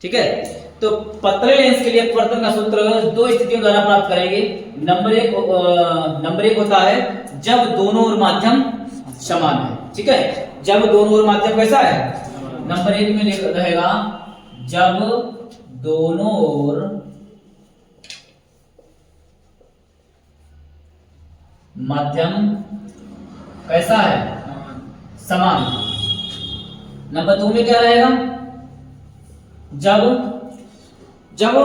ठीक है। तो पतले लेंस के लिए अपवर्तन का सूत्र दो स्थितियों द्वारा प्राप्त करेंगे। नंबर एक होता है जब दोनों ओर माध्यम समान है। ठीक है, जब दोनों ओर माध्यम कैसा है, नंबर एक में रहेगा जब दोनों ओर माध्यम कैसा है, समान। नंबर दो में क्या रहेगा, जब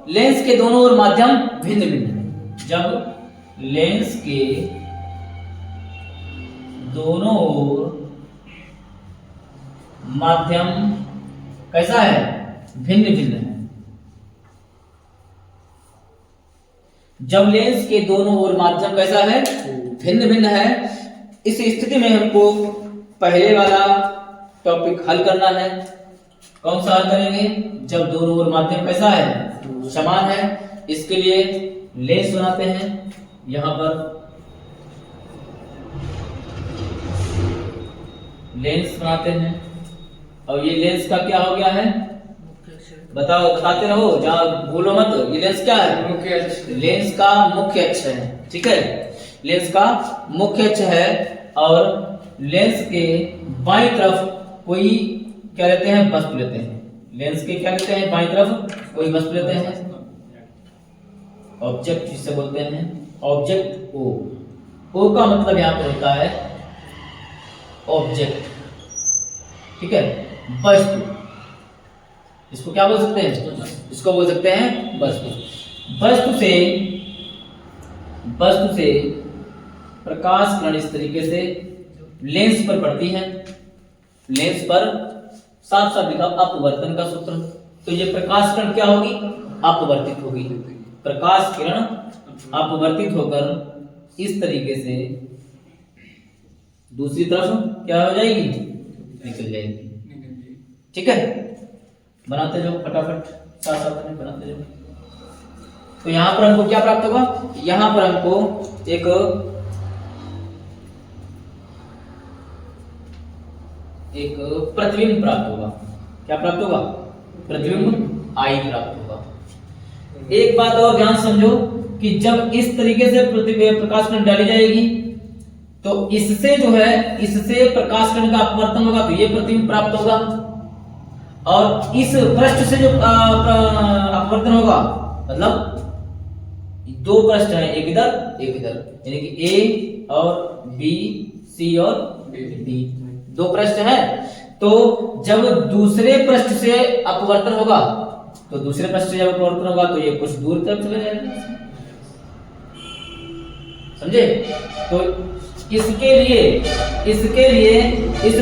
लेंस के दोनों ओर माध्यम भिन्न भिन्न है। जब लेंस के दोनों ओर माध्यम कैसा है, भिन्न भिन्न है। जब लेंस के दोनों ओर माध्यम कैसा है, भिन्न भिन्न है, इस स्थिति में हमको पहले वाला टॉपिक हल करना है। कौन सा हल करेंगे, जब दोनों ओर माध्यम कैसा है, समान है। इसके लिए लेंस बनाते हैं। यहां पर लेंस बनाते हैं और ये लेंस का क्या हो गया है, बताओ, बताते रहो, जहां भूलो मत। ये लेंस क्या है, मुख्य अक्ष। लेंस का मुख्य अक्ष है। ठीक है, लेंस का मुख्य अक्ष है और लेंस के बाईं तरफ कोई क्या लेते हैं, वस्तु लेते हैं। लेंस के क्या लेते हैं, बाईं तरफ कोई वस्तु लेते हैं, ऑब्जेक्ट जिसे बोलते हैं, ऑब्जेक्ट ओ। ओ का मतलब यहां पर होता है ऑब्जेक्ट। ठीक है, वस्तु, इसको क्या बोल सकते हैं, इसको बोल सकते हैं वस्तु। वस्तु से प्रकाश किरण इस तरीके से लेंस पर पड़ती है। लेंस पर साफ साफ लिखा अपवर्तन का सूत्र। तो ये प्रकाश किरण क्या होगी, अपवर्तित होगी। प्रकाश किरण अपवर्तित होकर इस तरीके से दूसरी तरफ क्या हो जाएगी, निकल जाएगी। ठीक है, बनाते जाओ फटाफट, साथ साथ में बनाते जाओ। तो यहां पर हमको क्या प्राप्त होगा, यहां पर हमको एक प्रतिबिंब प्राप्त होगा। क्या प्राप्त होगा, प्रतिबिंब आई प्राप्त होगा। एक बात और ध्यान समझो कि जब इस तरीके से प्रकाश किरण डाली जाएगी तो इससे जो है, इससे प्रकाश किरण का अपवर्तन होगा तो ये प्रतिबिंब प्राप्त होगा। और इस पृष्ठ से जो अपवर्तन होगा, मतलब दो पृष्ठ हैं, एक इधर एक इधर, यानी कि ए और बी, सी और डी, दो पृष्ठ हैं। तो जब दूसरे पृष्ठ से अपवर्तन होगा तो दूसरे पृष्ठ से जब अपवर्तन होगा तो ये कुछ दूर तक चले जाएगा। समझे? तो इसके लिए इस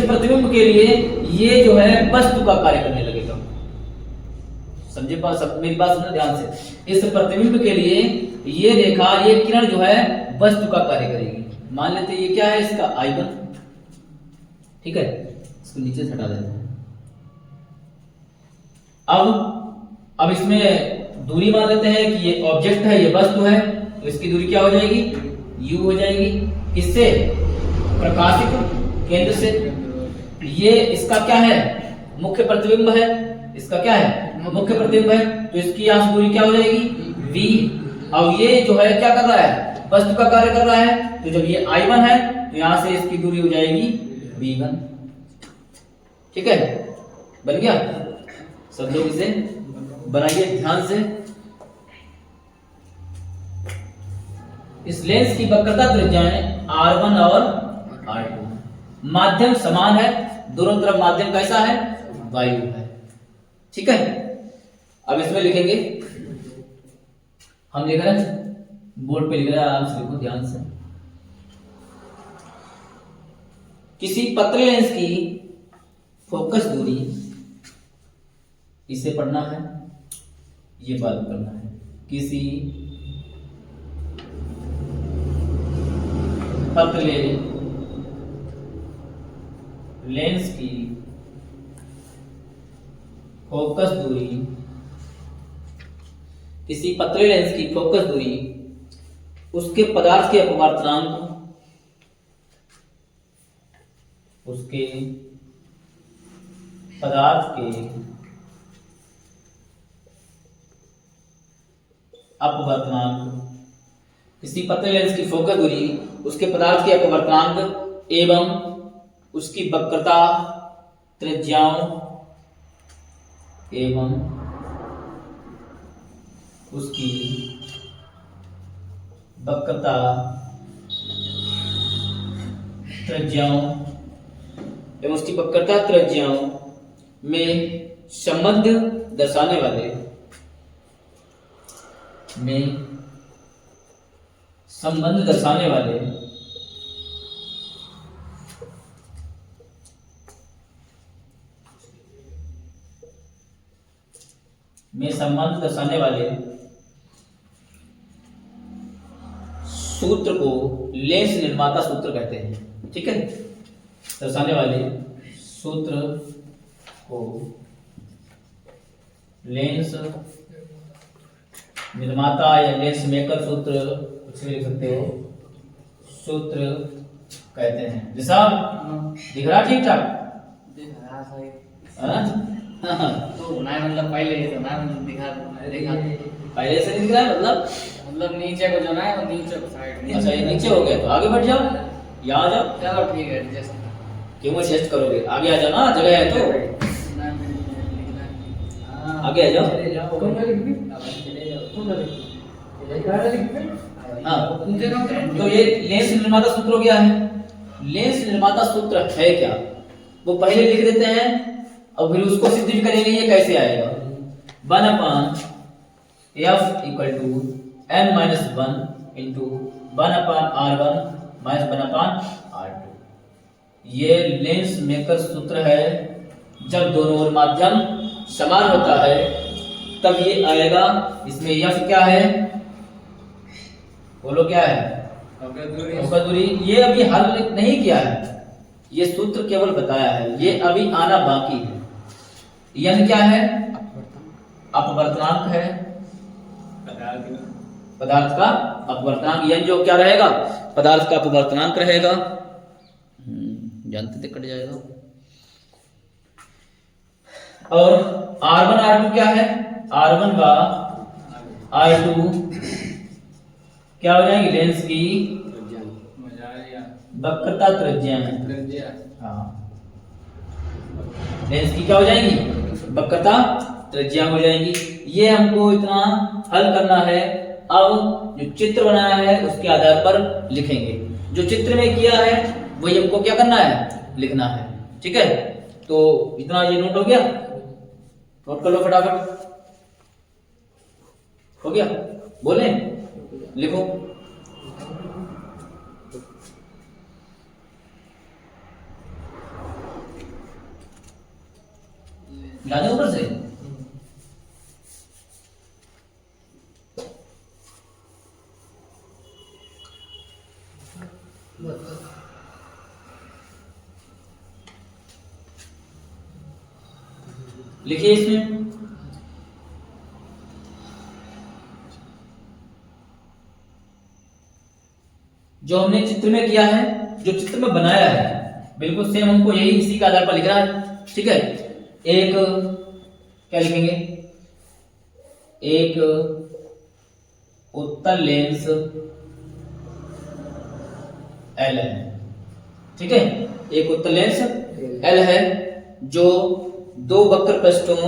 प्रतिबिंब के लिए ये जो है वस्तु का कार्य करने लगेगा। समझे मेरी बात सुनना ध्यान से। इस प्रतिबिंब के लिए ये रेखा, ये किरण जो है वस्तु का कार्य करेगी। मान लेते हैं ये क्या है, इसका I1। ठीक है, इसको नीचे से हटा देते हैं। अब इसमें दूरी मान लेते हैं कि ये ऑब्जेक्ट है, ये वस्तु है, तो इसकी दूरी क्या हो जाएगी, U हो जाएगी। किससे, प्रकाशित केंद्र से। ये इसका क्या है, मुख्य प्रतिबिंब है, इसका क्या है, मुख्य प्रतिबिंब है, तो इसकी यहां से दूरी क्या हो जाएगी, V। अब ये जो है क्या कर रहा है, वस्तु का कार्य कर रहा है। तो जब ये I1 है तो यहां से इसकी दूरी हो जाएगी V1। ठीक है, बन गया। सब लोग इसे बनाइए ध्यान से। इस लेंस की वक्रता त्रिज्याएं R1 और R2, माध्यम समान है, दोनों तरफ माध्यम कैसा है, वायु है। ठीक है, अब इसमें लिखेंगे, हम लिख रहे हैं बोर्ड पे लिख रहे हैं, आराम से लिखो ध्यान से। किसी पतले लेंस की फोकस दूरी, इसे पढ़ना है, ये बात करना है। किसी पतले लेंस की फोकस दूरी, किसी पतले लेंस की फोकस दूरी उसके पदार्थ के अपवर्तनांक, उसके पदार्थ के अपवर्तनांक, किसी पतले लेंस की फोकस दूरी उसके पदार्थ के अपवर्तनांक एवं उसकी वक्रता त्रिज्याओं एवं उसकी वक्रता त्रिज्याओं एवं उसकी वक्रता त्रिज्याओं में संबंध दर्शाने वाले संबंध दर्शाने वाले सूत्र को लेंस निर्माता सूत्र कहते हैं। ठीक है, दर्शाने वाले सूत्र को लेंस निर्माता या लेंस मेकर सूत्र कुछ भी लिख सकते हो, सूत्र कहते हैं। जैसा दिख रहा ठीक ठाक, तो ना मतलब पहले तो ना दिखा पहले से दिख रहा है, मतलब नीचे को जो ना है वो नीचे को साइड में। अच्छा, ये नीचे हो गया तो आगे बढ़ जाओ, यहाँ आ जाओ। चलो ठीक है, एडजस्ट क्यों एडजस्ट करोगे, आगे आ जाओ ना, जगह है तो आगे आ जाओ। हाँ, तो ये लेंस निर्माता सूत्र क्या है? लेंस निर्माता सूत्र है क्या, वो पहले लिख देते हैं और फिर उसको सिद्ध भी करेंगे। ये कैसे आएगा? 1/f equal to n-1 into 1/r1 minus 1/r2। ये लेंस मेकर सूत्र है। जब दोनों ओर माध्यम समान होता है तब ये आएगा। इसमें f क्या है, बोलो क्या है? फोकस दूरी। ये अभी हल नहीं किया है, ये सूत्र केवल बताया है, ये अभी आना बाकी है। n क्या है? अपवर्तनांक है, पदार्थ का अपवर्तनांक। n जो क्या रहेगा? पदार्थ का अपवर्तनांक रहेगा। जानते थे कट जाएगा। और r1 r2 क्या है? r1 व r2 क्या हो जाएंगे? लेंस की वक्रता त्रिज्या है। हाँ, लेंस की क्या हो जाएंगी? वक्रता त्रिज्या हो जाएंगी। ये हमको इतना हल करना है। अब जो चित्र बनाया है उसके आधार पर लिखेंगे। जो चित्र में किया है वही हमको क्या करना है? लिखना है। ठीक है, तो इतना ये नोट हो गया, नोट कर लो फटाफट। हो गया? बोले लिखो। लाने ऊपर से लिखिए इसमें। जो हमने चित्र में किया है, जो चित्र में बनाया है, बिल्कुल सेम हमको यही इसी के आधार पर लिख रहा है। ठीक है, एक क्या लिखेंगे? एक उत्तल लेंस L है। ठीक है, एक उत्तल लेंस L है जो दो वक्र पृष्ठों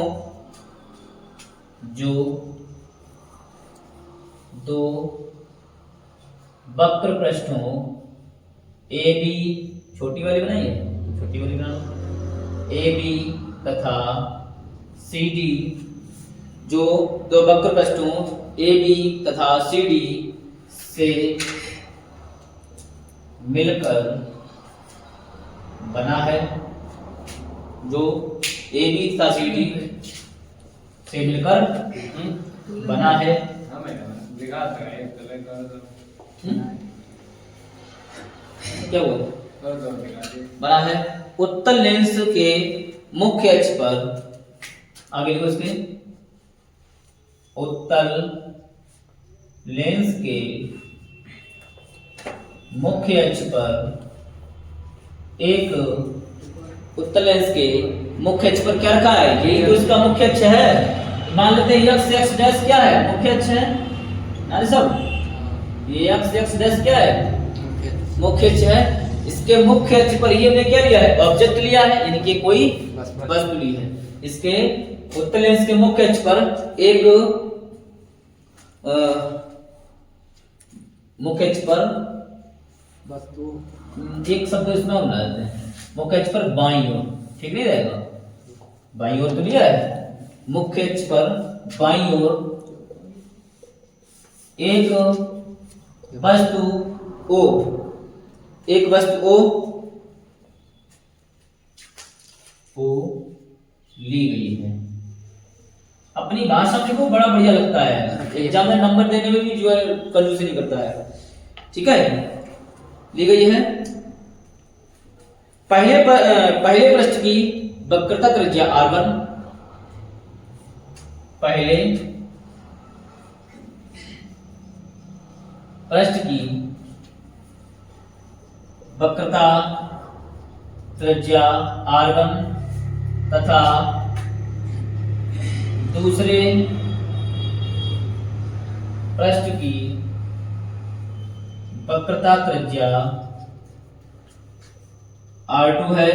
AB, छोटी वाली बनाइए, छोटी वाली बना लो, AB तथा CD, जो दो वक्र पृष्ठों AB तथा CD से मिलकर बना है। जो AB तथा CD से मिलकर बना है। क्या बोल बना है? उत्तल लेंस के मुख्य अक्ष पर, आगे लिखो इसके, उत्तल लेंस के मुख्य अक्ष पर एक उत्तल लेंस के मुख्य अक्ष पर क्या रखा है? यही तो इसका मुख्य अक्ष है। मान लेते हैं x डैश क्या है? मुख्य अक्ष है। अरे सब ये x डैश क्या है? मुख्य अक्ष है। इसके मुख्य अक्ष पर ये हमने क्या लिया है? ऑब्जेक्ट लिया है, यानी कि कोई वस्तु ली है। इसके उत्तल लेंस के मुख्य अक्ष पर एक मुख्य अक्ष पर वस्तु एक शब्द इसमें और बना देते हैं, मुख्य अक्ष पर बाईं ओर, ठीक नहीं रहेगा? बाईं ओर तो लिया है। मुख्य अक्ष पर बाईं ओर एक वस्तु O, एक वस्तु O ली गई है। अपनी भाषा में को बड़ा बढ़िया लगता है, एग्जाम में नंबर देने में भी जो है कंजूसी नहीं करता है। ठीक है, ली गई है। पहले पृष्ठ की वक्रता त्रिज्या R1, पहले पृष्ठ की वक्रता त्रिज्या R1 तथा दूसरे पृष्ठ की वक्रता त्रिज्या R2 है।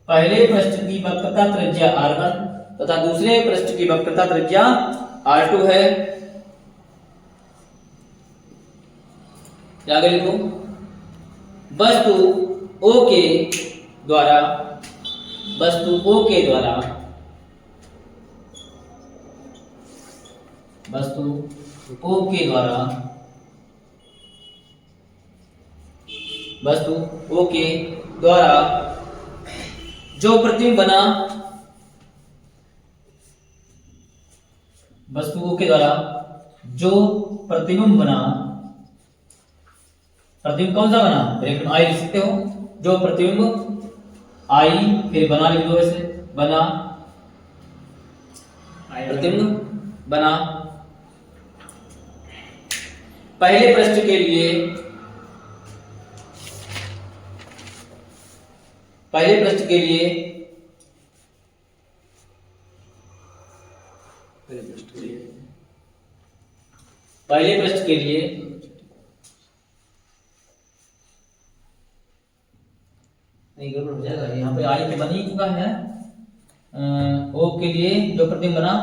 पहले पृष्ठ की वक्रता त्रिज्या R1 तथा दूसरे पृष्ठ की वक्रता त्रिज्या R2 है। आगे लिखो, वस्तु O के द्वारा वस्तु O के द्वारा जो प्रतिबिंब बना, वस्तु O के द्वारा जो प्रतिबिंब बना, प्रतिबिंब कौन सा बना? ब्रैकेट में आई लिख सकते हो। जो प्रतिबिंब आई, फिर बना लिख दो, ऐसे बना, प्रतिबिंब बना पहले पृष्ठ के लिए, पहले पृष्ठ के लिए नहीं, गड़बड़ हो जाएगा। यहाँ पे आई के बन ही चुका है। ओ के लिए जो प्रतिबिंब बना,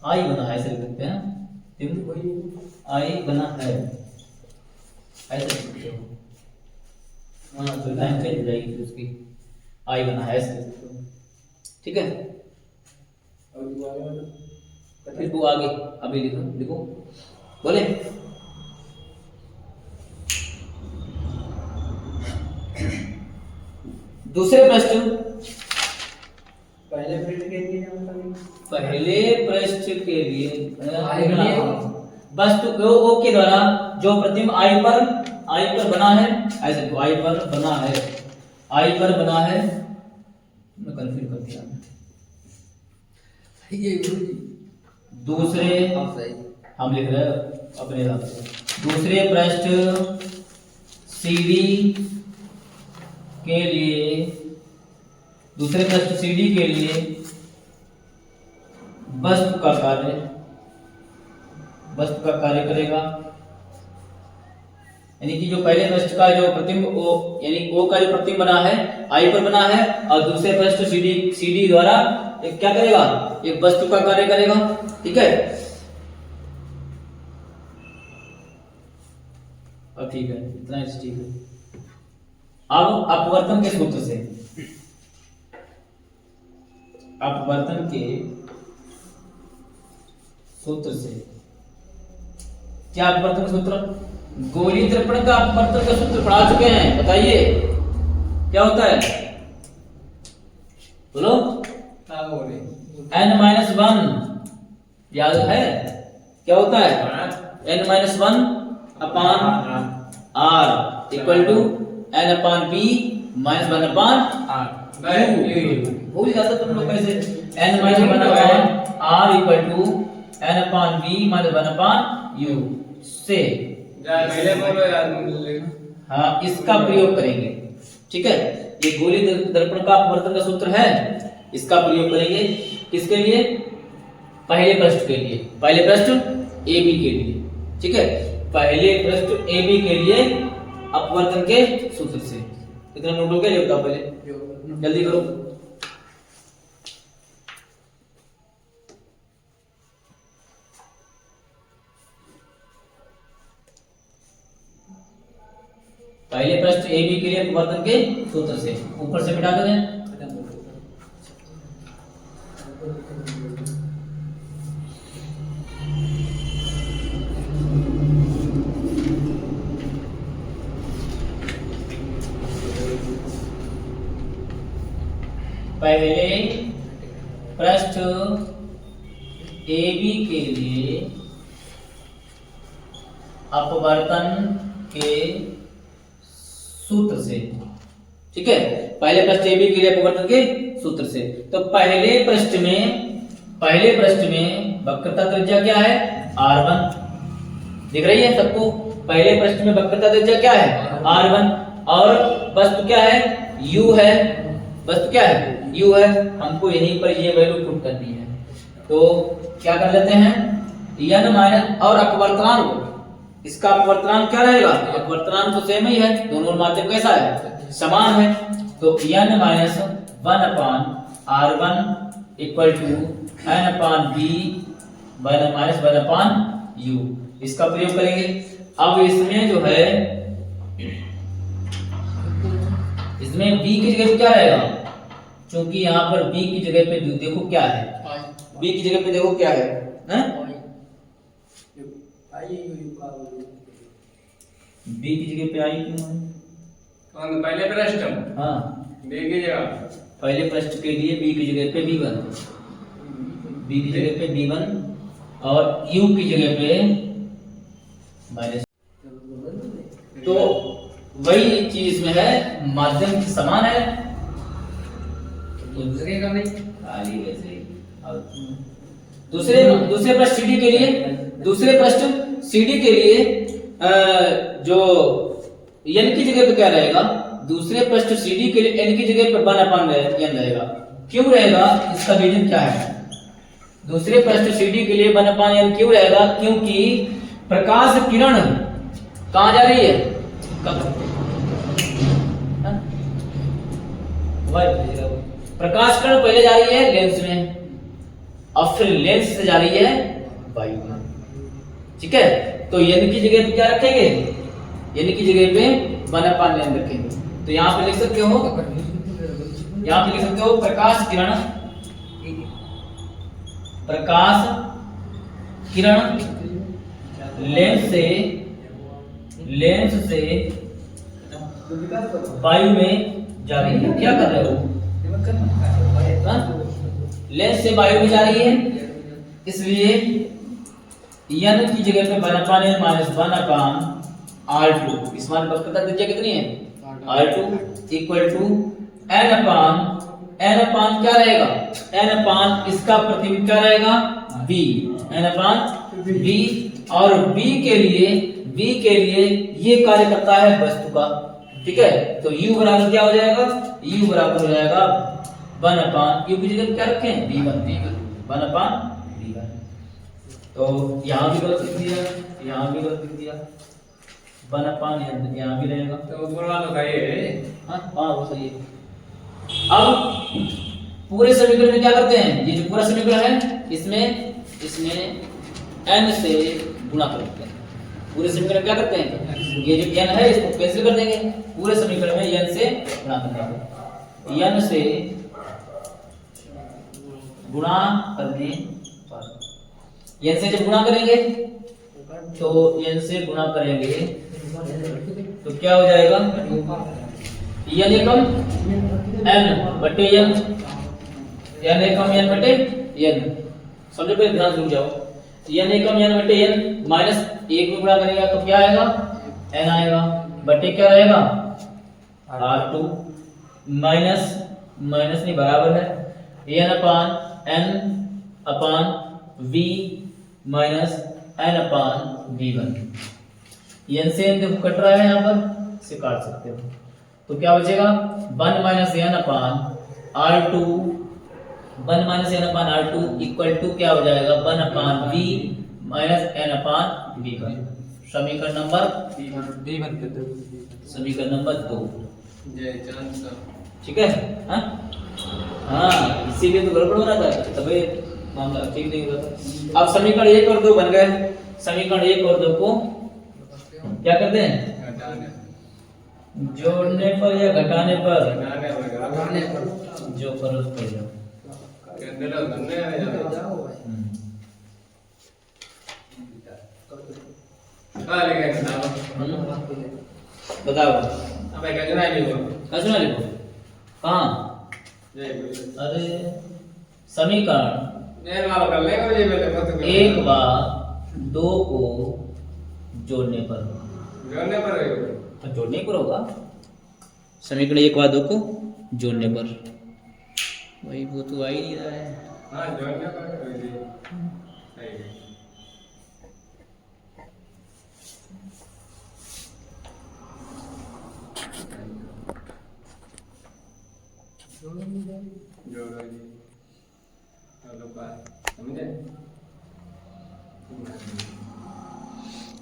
आई बना है, ऐसे लिख सकते हैं। आई बना है, ऐसे लिख सकते हो। हाँ, तो लाइन चेंज हो जाएगी उसकी। आई बना है, ऐसे लिख सकते हो। ठीक है, फिर वो आगे अभी लिखो, लिखो, बोले। दूसरे पृष्ठ, पहले पृष्ठ के लिए वस्तु O के द्वारा जो प्रतिबिंब आई पर बना है, ऐसे तो आई पर बना है, आई पर बना है, मैं कंफ्यूज कर दिया। दूसरे हम लिख रहे हैं अपने हिसाब से, दूसरे पृष्ठ CD के लिए, दूसरे पृष्ठ CD के लिए वस्तु का कार्य करेगा। यानी कि जो पहले पृष्ठ का जो प्रतिबिंब O, यानी O का जो प्रतिबिंब बना है, आई पर बना है, और दूसरे पृष्ठ CD द्वारा एक क्या करेगा? एक वस्तु का कार्य करेगा। ठीक है, अब ठीक है, इतना ठीक है। अब अपवर्तन के सूत्र से, अपवर्तन के सूत्र से क्या अपवर्तन सूत्र? गोलीय दर्पण का अपवर्तन का सूत्र पढ़ा चुके हैं, बताइए क्या होता है? बोलो। n-1 याद है क्या होता है? n-1 upon r equal to n upon b minus 1 upon r। भूल जाता तुम लोग कैसे? n-1 upon r equal to n upon b minus 1 upon u से हाँ, इसका प्रयोग करेंगे। ठीक है, ये गोलीय दर्पण का अपवर्तन का सूत्र है, इसका प्रयोग करेंगे। किसके लिए? पहले पृष्ठ के लिए, पहले पृष्ठ ए बी के लिए, ठीक है, पहले पृष्ठ ए बी के लिए अपवर्तन के सूत्र से। इतना नोट हो गया? ये बताओ पहले, जल्दी करो। पहले पृष्ठ ए बी के लिए अपवर्तन के सूत्र से, ऊपर से मिटा दें। पहले पृष्ठ ए बी के लिए अपवर्तन के सूत्र से, ठीक है, पहले पृष्ठ ए बी के लिए अपवर्तन के सूत्र से। तो पहले पृष्ठ में वक्रता त्रिज्या क्या है? R1 दिख रही है सबको? पहले पृष्ठ में वक्रता त्रिज्या क्या है? R1। और वस्तु क्या है? U है। वस्तु क्या है? U है। हमको यहीं पर ये वैल्यू पुट करनी है, तो क्या कर लेते हैं, n माइनस, और अपवर्तनांक, इसका अपवर्तनांक क्या रहेगा? अपवर्तनांक तो सेम ही है, दोनों माध्यम कैसा है? समान है। तो n minus 1 upon R1 equal to n upon b minus 1 upon u, इसका प्रयोग करेंगे। अब इसमें जो है, इसमें b की जगह पे क्या रहेगा? क्योंकि यहाँ पर b की जगह पे देखो क्या है, b की जगह पे देखो क्या है, b की जगह पे आई क्यों है? पहले पृष्ठ, हाँ, b की जगह, पहले पृष्ठ के लिए b की जगह पे b1, b की जगह पे b1 और u की जगह पे माइनस। तो वही चीज में है, माध्यम समान है, दूसरे का नहीं, खाली वैसे ही। दूसरे पृष्ठ CD के लिए, दूसरे पृष्ठ CD के लिए जो n की जगह पे क्या रहेगा? दूसरे पृष्ठ CD के लिए n की जगह पे 1 अपान n रहेगा। क्यों रहेगा? इसका रीजन क्या है? दूसरे पृष्ठ CD के लिए 1 अपान n क्यों रहेगा? क्योंकि प्रकाश किरण कहां जा रही है? प्रकाश किरण पहले जा रही है लेंस में, और फिर लेंस से जा रही है वायु में, ठीक है। तो n की जगह पे क्या रखेंगे? n की जगह पे 1 अपान n रखेंगे। तो यहाँ पे लिख सकते हो, यहाँ पे लिख सकते हो प्रकाश किरण लेंस से वायु में जा रही है। क्या कर रहे हो? लेंस से वायु में जा रही है, इसलिए n की जगह पे 1 अपान n माइनस 1 अपान R2, इस मान वक्रता त्रिज्या कितनी है? R2 इक्वल टू n अपान क्या रहेगा? n अपान इसका प्रतिबिंब क्या रहेगा? b, n अपान b, और b के लिए ये कार्य करता है वस्तु का, ठीक है। तो u बराबर क्या हो जाएगा? u बराबर हो जाएगा 1 अपान, u की जगह क्या रखें? b1 1 अपान b1। तो यहाँ भी गलत लिख दिया, यहाँ भी गलत लिख दिया, 1 अपान यहाँ भी रहेगा। तो ऊपर वाला का ये, हाँ वो सही है। अब पूरे समीकरण में क्या करते हैं? ये जो पूरा समीकरण है, इसमें n से गुणा करते हैं। पूरे समीकरण क्या करते हैं? ये जो n है इसको कैंसिल कर देंगे, पूरे समीकरण में n से गुणा करेंगे। n से गुणा करने पर, n से जब गुणा करेंगे तो n से गुणा करेंगे तो क्या हो जाएगा? n एकम n बटे n, n एकम n बटे n, समझो पे ध्यान रुक जाओ। n एकम n बटे n माइनस 1 में गुणा करेगा तो क्या आएगा? n आएगा, बटे क्या रहेगा? R2 माइनस नहीं बराबर है n अपान v माइनस n अपान v1। n से n देखो कट रहा है, यहाँ पर से काट सकते हो, तो क्या बचेगा? 1 minus n upon R2 1 minus N upon R two equal to क्या हो जाएगा 1 upon B minus N upon B one. समीकरण नंबर समीकरण नंबर 2। ठीक है। हाँ हाँ, इसीलिए तो गड़बड़ हो रहा था, तभी मामला ठीक नहीं हो रहा था। अब समीकरण 1 और 2 बन गए। समीकरण 1 और 2 को क्या करते हैं, जोड़ने पर या घटाने पर, जो करो उस पर जाओ। बताओ कसना लिखो कहाँ, अरे समीकरण 1 व 2 को जोड़ने पर जोड़ने पर होगा। समीकरण 1 व 2 को जोड़ने पर, वही वो तो आ ही नहीं रहा है।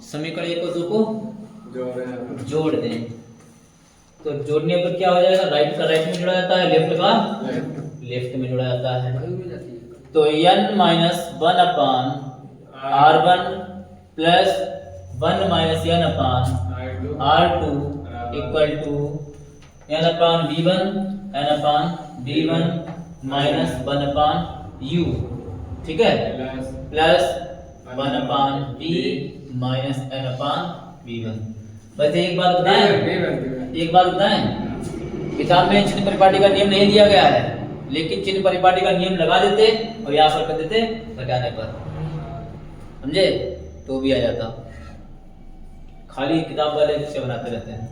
समीकरण 1 और 2 को जोड़ दें तो जोड़ने पर क्या हो जाएगा, राइट का राइट में जोड़ा जाता है, लेफ्ट का लेफ्ट में जोड़ा जाता है। तो n minus 1 upon r1 plus 1 minus n upon r2 equal to n upon b1 n upon b1 minus 1 upon u, ठीक है, plus 1 upon b minus n upon b1। बस एक बात बताएं, किताब में चिन्ह परिपाटी का नियम नहीं दिया गया है, लेकिन चिन्ह परिपाटी का नियम लगा देते और यहाँ पर कर देते घटाने पर, समझे, तो भी आ जाता। खाली किताब वाले से बनाते रहते हैं।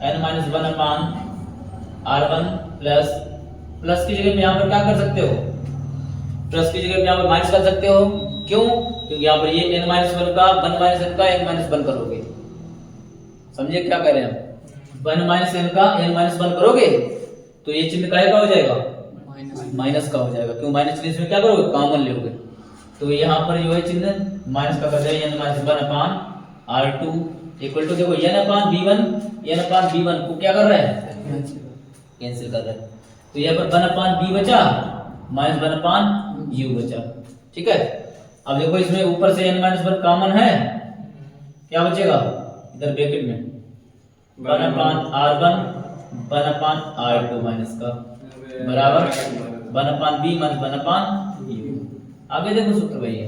n minus 1 upon r1 plus की जगह में यहाँ पर क्या कर सकते हो, प्लस की जगह में यहाँ पर माइनस कर सकते हो। क्यों? क्योंकि यहाँ पर ये n माइनस 1 का 1 माइनस n का n माइनस 1 करोगे, समझे क्या कह रहे हैं हम, 1 माइनस n का n माइनस 1 करोगे तो ये चिन्ह काहे का हो जाएगा, माइनस का हो जाएगा। क्यों? माइनस चिन्ह इसमें क्या करोगे, कॉमन लोगे, तो यहाँ पर जो है चिन्ह माइनस का कर देंगे, n minus 1 upon r2 equal to, देखो n अपान b1 को क्या कर रहे हैं, कैंसिल कर रहे हैं, तो यहाँ पर 1 अपान b बचा माइनस 1 अपान u बचा, ठीक है। अब देखो इसमें ऊपर से n माइनस 1 कॉमन है, क्या बचेगा इधर ब्रैकेट में 1 upon r1 1 upon r2 minus का बराबर 1 upon b minus 1 upon u। आगे देखो सूत्र वही है,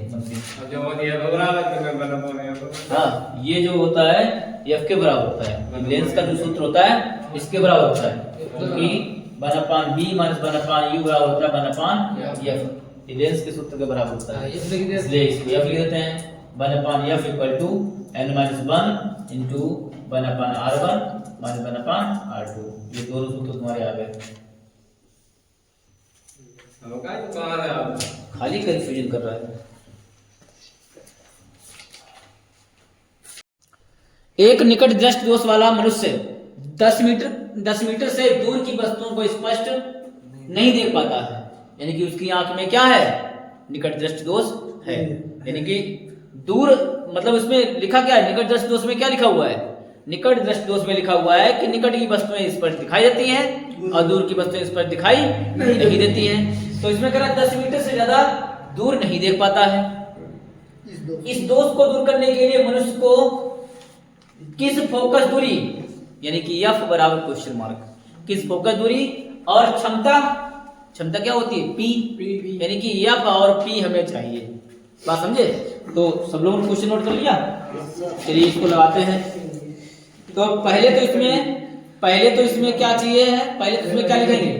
हाँ, ये जो होता है f के बराबर होता है, लेंस का जो सूत्र होता है इसके बराबर होता है, क्योंकि 1 upon b minus 1 upon u बराबर होता है 1 अपान f, लेंस के सूत्र के बराबर होता है, इसलिए इसको f लिख देते हैं। 1 upon f equal to n minus 1 into 1 upon r1 minus 1 upon r2। ये दोनों सूत्र तुम्हारे आ गए। खाली कंफ्यूजन कर रहा है। एक निकट दृष्टि दोष वाला मनुष्य 10 मीटर से दूर की वस्तुओं को स्पष्ट नहीं देख पाता है, यानी कि उसकी आंख में क्या है, निकट दृष्टि दोष है, यानी कि दूर, मतलब इसमें लिखा क्या है, निकट दृष्टि दोष में क्या लिखा हुआ है, निकट दृष्टि दोष में लिखा हुआ है कि निकट की वस्तुएं स्पष्ट दिखाई देती हैं और दूर की वस्तुएं स्पष्ट दिखाई नहीं देती हैं। तो इसमें कह रहा है 10 मीटर से ज्यादा दूर नहीं देख पाता है। इस दोष को दूर करने के लिए मनुष्य को किस फोकस दूरी, यानी कि f बराबर क्वेश्चन मार्क, किस फोकस दूरी और क्षमता क्या होती है, p, यानी कि f और p हमें चाहिए, बात समझे। तो सब लोगों ने क्वेश्चन नोट कर लिया, चलिए इसको लगाते हैं। तो पहले तो इसमें क्या चाहिए है, पहले तो इसमें क्या लिखेंगे,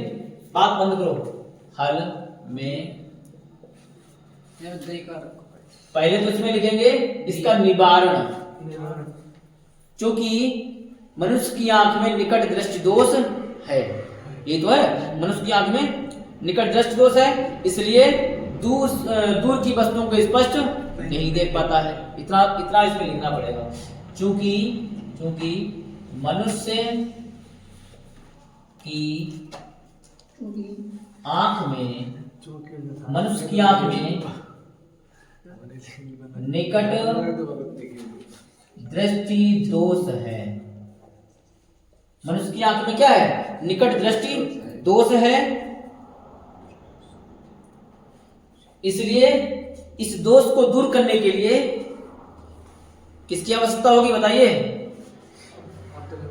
बात बंद करो, हल में पहले तो इसमें लिखेंगे इसका निवारण, क्योंकि मनुष्य की आंख में निकट दृष्टि दोष है, ये तो है, मनुष्य की आंख में निकट दृष्टि दोष है, इसलिए दूर की वस्तुओं को स्पष्ट नहीं देख पाता है। इतना इसमें लिखना पड़ेगा, क्योंकि मनुष्य की आंख में मनुष्य की आंख में निकट दृष्टि दोष है। मनुष्य की आंख में क्या है? निकट दृष्टि दोष है। इसलिए इस दोष को दूर करने के लिए किसकी आवश्यकता होगी बताइए?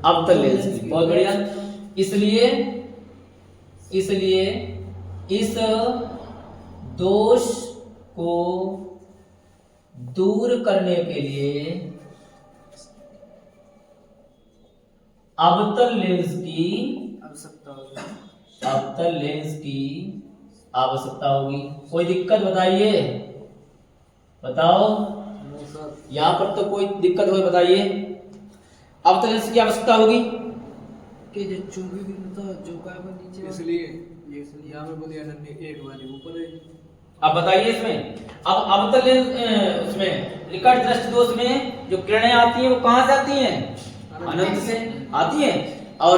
अवतल लेंस की। बहुत बढ़िया। इसलिए इस दोष को दूर करने के लिए अवतल लेंस की आवश्यकता होगी। कोई दिक्कत बताइए? बताओ, यहां पर तो कोई दिक्कत हो बताइए। अवतल लेंस की आवश्यकता होगी कि जो चूंकि भी जो का नीचे, इसलिए यहाँ पे बोलिए एक वाली ऊपर है। अब बताइए इसमें, अब अवतल लेंस उसमें निकट दृष्टि दोष में जो किरणें आती हैं वो कहां से आती हैं? अनंत से आती हैं। और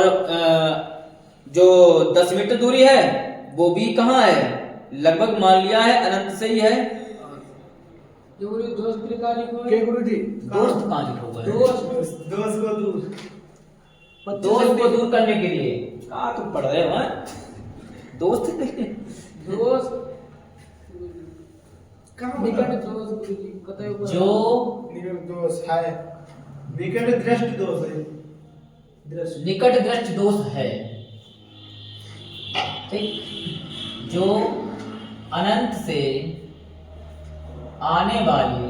जो 10 मीटर दूरी है वो भी कहां है? लगभग मान लिया है अनंत से ही है। जो गुरु दोस्त प्रकार के गुरु जी दोस्त कहां लिखा हुआ है? दोस्त को दूर करने के लिए कहा तुम पढ़ रहे हो? दोस्त निकट दोस्त गुरु जी कतई ऊपर जो निकट दोष है, निकट दृष्टि दोष है, निकट दृष्टि दोष है, ठीक, जो अनंत से आने वाली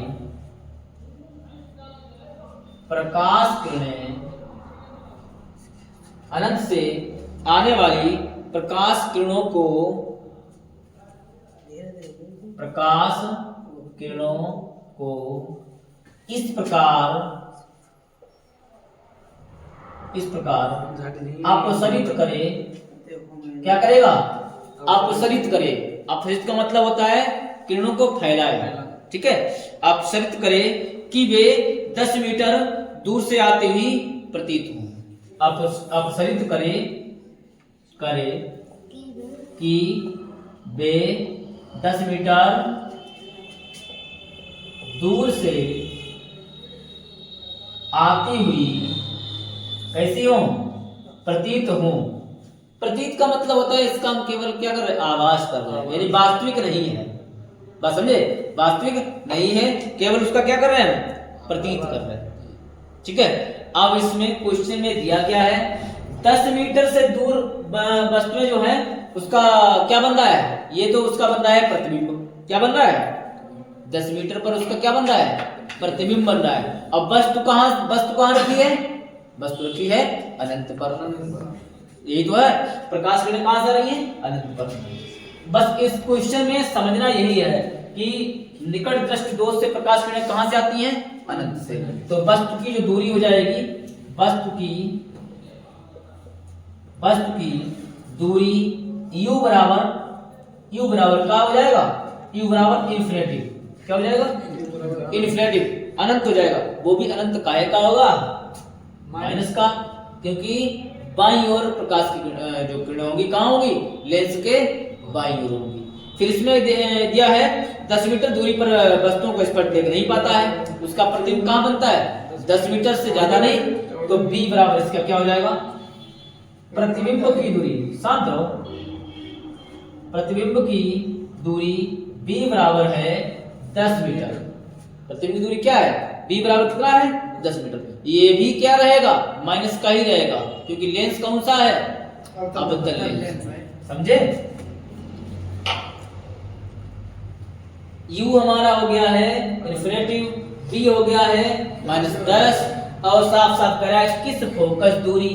प्रकाश किरणें, अनंत से आने वाली प्रकाश किरणों को इस प्रकार अपसरित करे। क्या करेगा? अपसरित करे। अपसरित का मतलब होता है किरणों को फैलाए, ठीक है। अपसरित करे कि वे 10 मीटर दूर से आते हुए प्रतीत हों। अपसरित करे कि वे 10 मीटर दूर से आती हुई कैसी हो? प्रतीत हो। प्रतीत का मतलब होता है इसका हम केवल क्या कर रहे हैं? आभास कर रहे हैं, यानी वास्तविक नहीं है। बात समझे? वास्तविक नहीं है, केवल उसका क्या कर रहे हैं? प्रतीत कर रहे हैं, ठीक है। अब इसमें क्वेश्चन में दिया क्या है? 10 मीटर से दूर वस्तुएं जो है उसका क्या बन रहा है? ये तो उसका बन रहा है प्रतिबिंब। क्या बन रहा है? 10 मीटर पर उसका क्या बन रहा है? प्रतिबिंब बन रहा है। अब वस्तु कहां रखी है? वस्तु रखी है अनंत पर। यही तो है, प्रकाश किरणें कहां से आ रही है? अनंत पर। बस इस क्वेश्चन में समझना यही है कि निकट दृष्टि दोष से प्रकाश किरणें कहां से आती हैं? अनंत से। तो वस्तु की जो दूरी हो जाएगी, वस्तु की दूरी u बराबर क्या हो जाएगा? u बराबर इन्फिनिटी। क्या हो जाएगा? इन्फिनिटी, अनंत हो जाएगा। वो भी अनंत काहे का होगा? माइनस का, क्योंकि बाईं ओर प्रकाश की जो किरणें होंगी कहां होगी? लेंस के बाईं ओर होंगी। फिर इसमें दिया है 10 मीटर दूरी पर वस्तुओं को स्पष्ट देख नहीं पाता है, उसका प्रतिबिंब कहां बनता है? 10 मीटर से ज्यादा नहीं, तो b बराबर इसका क्या हो जाएगा? प्रतिबिंब की दूरी, शांत रहो, प्रतिबिंब की दूरी b बराबर है 10 मीटर। प्रतिबिंब की दूरी क्या है? b बराबर कितना है? 10 मीटर। ये भी क्या रहेगा? माइनस का ही रहेगा, क्योंकि लेंस कौन सा है? अवतल लेंस। समझे? u हमारा हो गया है इन्फिनिटी, b हो गया है -10, और साफ साफ कह रहा है किस फोकस दूरी?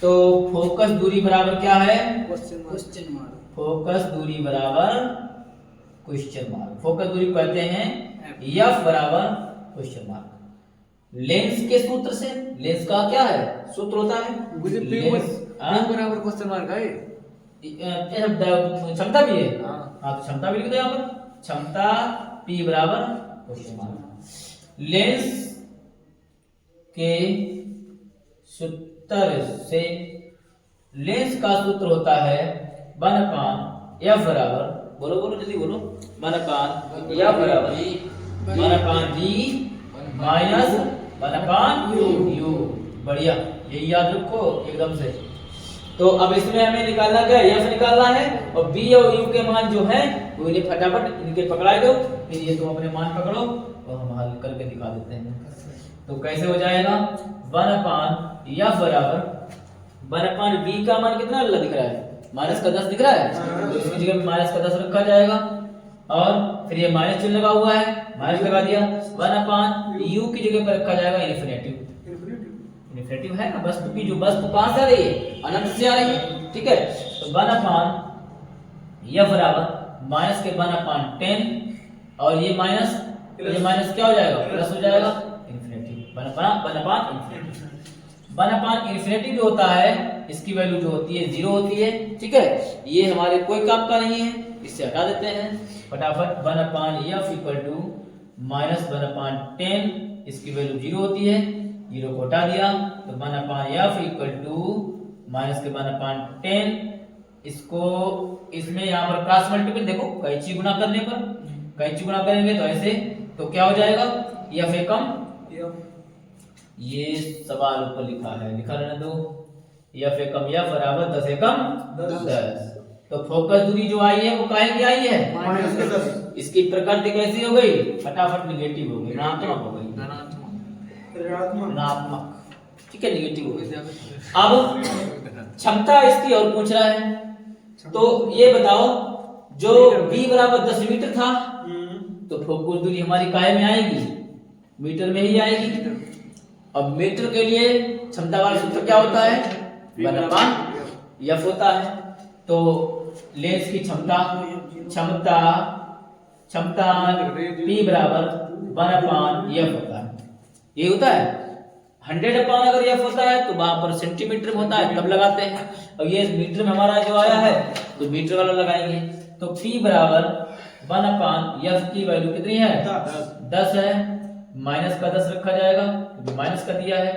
तो फोकस दूरी बराबर क्या है? Question mark. फोकस दूरी बराबर क्वेश्चन मार्क। फोकस दूरी कहते हैं f बराबर क्वेश्चन मार्क। लेंस के सूत्र से, लेंस का क्या है सूत्र होता है? बराबर क्वेश्चन मार्क है। क्षमता भी है, हाँ तो क्षमता भी लिख दो यहाँ पर, क्षमता P बराबर क्वेश्चन मार्क। लेंस के सूत्र से, लेंस का सूत्र होता है 1/2 एफ बराबर, बोलो बोलो जल्दी बोलो, 1 अपान एफ बराबर 1 अपान डी माइनस 1 अपान यू। बढ़िया, यही याद रखो एकदम से। तो अब इसमें हमें निकालना क्या है, एफ निकालना है, और बी और यू के मान जो है वो इन्हें फटाफट इनके पकड़ा दो, फिर ये तुम अपने मान पकड़ो और हम हल करके दिखा देते हैं। तो कैसे हो जाएगा, 1 अपान एफ बराबर 1 अपान बी का मान कितना अल्लाह दिख रहा है, माइनस का 10 दिख रहा है, तो इसकी जगह माइनस का 10 रखा जाएगा, और फिर ये माइनस चिन्ह लगा हुआ है, माइनस लगा दिया, 1 अपान यू की जगह पर रखा जाएगा इन्फिनेटिव। इन्फिनेटिव है ना, वस्तु की जो वस्तु कहां से आ रही है, अनंत से आ रही है, ठीक है। तो 1 अपान एफ बराबर माइनस के 1 अपान 10, और ये माइनस क्या हो जाएगा, प्लस हो जाएगा इन्फिनेटिव, 1 अपान इन्फिनेटिव। 1 अपान इन्फिनेटिव जो होता है इसकी वैल्यू जो होती है 0 होती है, ठीक है। ये हमारे कोई काम का नहीं है, इससे हटा देते हैं फटाफट। 1 upon F equal to minus 1 अपान 10, इसकी वैल्यू 0 होती है, 0 को हटा दिया, तो 1 upon F equal to minus के 1 अपान 10, इसको इसमें यहाँ पर क्रॉस मल्टीपल देखो, कैंची गुणा करने पर, कैंची गुणा करेंगे तो ऐसे, तो क्या हो जाएगा, एफ एकम, ये सवाल ऊपर लिखा है, लिखा रहने दो, एफ एकम एफ बराबर 10 एकम 10। तो फोकस दूरी जो आई है वो काहे की आई है, -10। इसकी प्रकृति कैसी हो गई, फटाफट निगेटिव हो गई, ऋणात्मक हो गई, ऋणात्मक, ठीक है, निगेटिव हो गई। अब क्षमता इसकी और पूछ रहा है, तो ये बताओ जो b बराबर 10 मीटर था, तो फोकस दूरी हमारी काहे में आएगी, मीटर में ही आएगी। अब मीटर के लिए क्षमता वाला सूत्र क्या होता है, 1 अपान एफ होता है। तो लेंस की क्षमता P बराबर 1 अपान एफ होता है, ये होता है। 100 अपान अगर एफ होता है तो वहां पर सेंटीमीटर में होता है, तब लगाते हैं, और ये मीटर में हमारा जो आया है तो मीटर वाला लगाएंगे। तो P बराबर 1 अपान एफ की वैल्यू कितनी है, 10 है, माइनस का 10 रखा जाएगा, तो माइनस कर दिया है।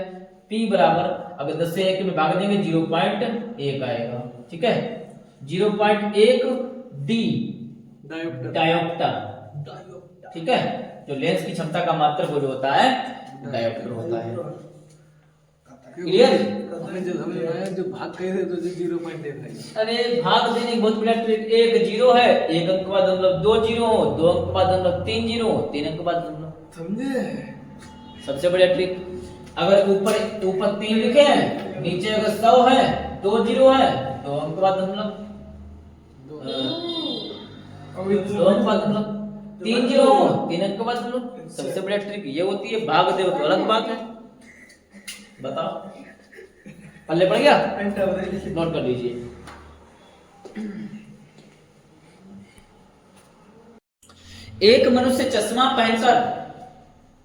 P बराबर अगर 10 से 1 में भाग देंगे 0.1 आएगा, ठीक है, 0.1 डी डायोप्टर, ठीक है। जो लेंस की क्षमता का मात्रक वो जो होता है डायोप्टर होता है, क्लियर। जो भाग कहे थे तो 0.1, अरे भाग देने की बहुत बड़ा ट्रिक, एक 0 है, एक अंक के बाद मतलब 2 0 हो, 2 अंक के बाद मतलब 3 0 हो, 3 अंक के बाद मतलब, समझे। सबसे सबसे बढ़िया ट्रिक, अगर ऊपर 3 लिखे हैं, नीचे अगर 100 है, 2 0 है, 2 अंक के बाद मतलब 2 अंक के बाद मतलब 3 0 हो, 3 अंक के बाद मतलब, सबसे बढ़िया ट्रिक ये होती है। भाग दे तो अलग बात है, बताओ पल्ले पड़ गया, नोट कर लीजिए। एक मनुष्य चश्मा पहनकर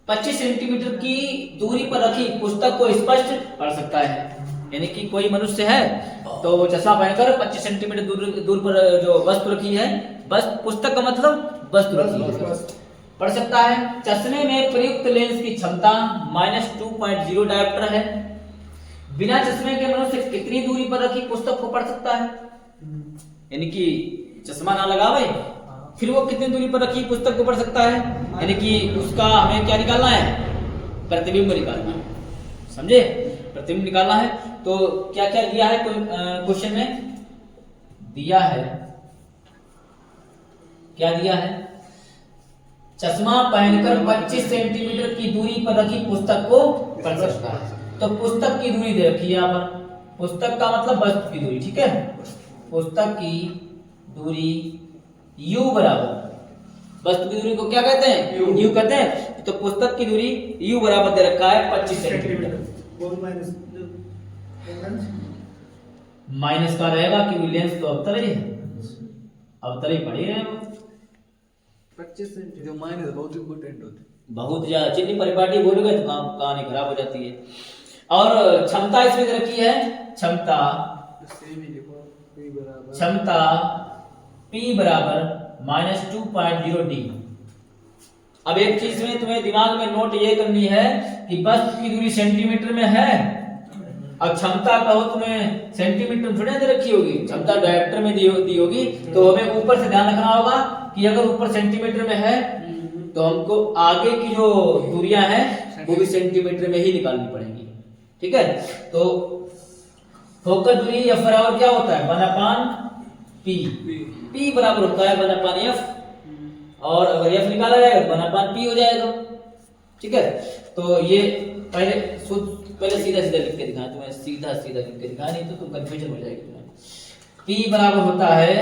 25 सेंटीमीटर की दूरी पर रखी पुस्तक को स्पष्ट पढ़ सकता है। यानी कि कोई मनुष्य है तो वो चश्मा पहनकर 25 सेंटीमीटर दूर पर जो वस्तु रखी है, बस पुस्तक का मतलब वस्तु रखी है, पढ़ सकता है। चश्मे में प्रयुक्त लेंस की क्षमता -2.0 डायोप्टर है। बिना चश्मे के मनुष्य कितनी दूरी पर रखी पुस्तक को पढ़ सकता है, यानी कि चश्मा ना लगावे फिर वो कितनी दूरी पर रखी पुस्तक को पढ़ सकता है, यानी कि उसका हमें क्या निकालना है, प्रतिबिंब निकालना है, समझे, प्रतिबिंब निकालना है। तो क्या क्या दिया है क्वेश्चन में, दिया है, क्या दिया है, चश्मा पहनकर 25 सेंटीमीटर की दूरी पर रखी पुस्तक को पढ़ सकता है। तो पुस्तक की दूरी दे रखी है यहाँ पर, पुस्तक का मतलब वस्तु की दूरी, ठीक है, पुस्तक की दूरी u बराबर, वस्तु की दूरी को क्या कहते हैं, u कहते हैं। तो पुस्तक की दूरी u बराबर दे रखा है 25 सेंटीमीटर, माइनस का रहेगा क्योंकि लेंस तो अवतल ही पड़ ही रहे हैं। 25 सेंटीमीटर माइनस बहुत इंपोर्टेंट होते हैं, बहुत ज्यादा, चिन्ह परिपाटी बोलोगे तो कहानी खराब हो जाती है। और क्षमता इसमें दे रखी है, क्षमता P बराबर -2.0 D। अब एक चीज में तुम्हें दिमाग में नोट ये करनी है कि वस्तु की दूरी सेंटीमीटर में है, अब क्षमता कहो तुम्हें सेंटीमीटर में थोड़ी ना दे रखी होगी, क्षमता डायरेक्टर में दी होगी, तो हमें ऊपर से ध्यान रखना होगा कि अगर ऊपर सेंटीमीटर में है तो हमको आगे की जो दूरियां हैं वो भी सेंटीमीटर में ही निकालनी पड़ेगी। ठीक है, तो फोकस दूरी एफ बराबर क्या होता है 1/p, p बराबर होता है 1/f, और अगर f निकाला जाएगा तो 1/p हो जाएगा। ठीक है, तो ये पहले सीधा सीधा लिख के दिखाएं, तुम्हें सीधा सीधा लिख के दिखाएं, नहीं तो तुम कंफ्यूजन हो जाएगी तुम्हें। p बराबर होता है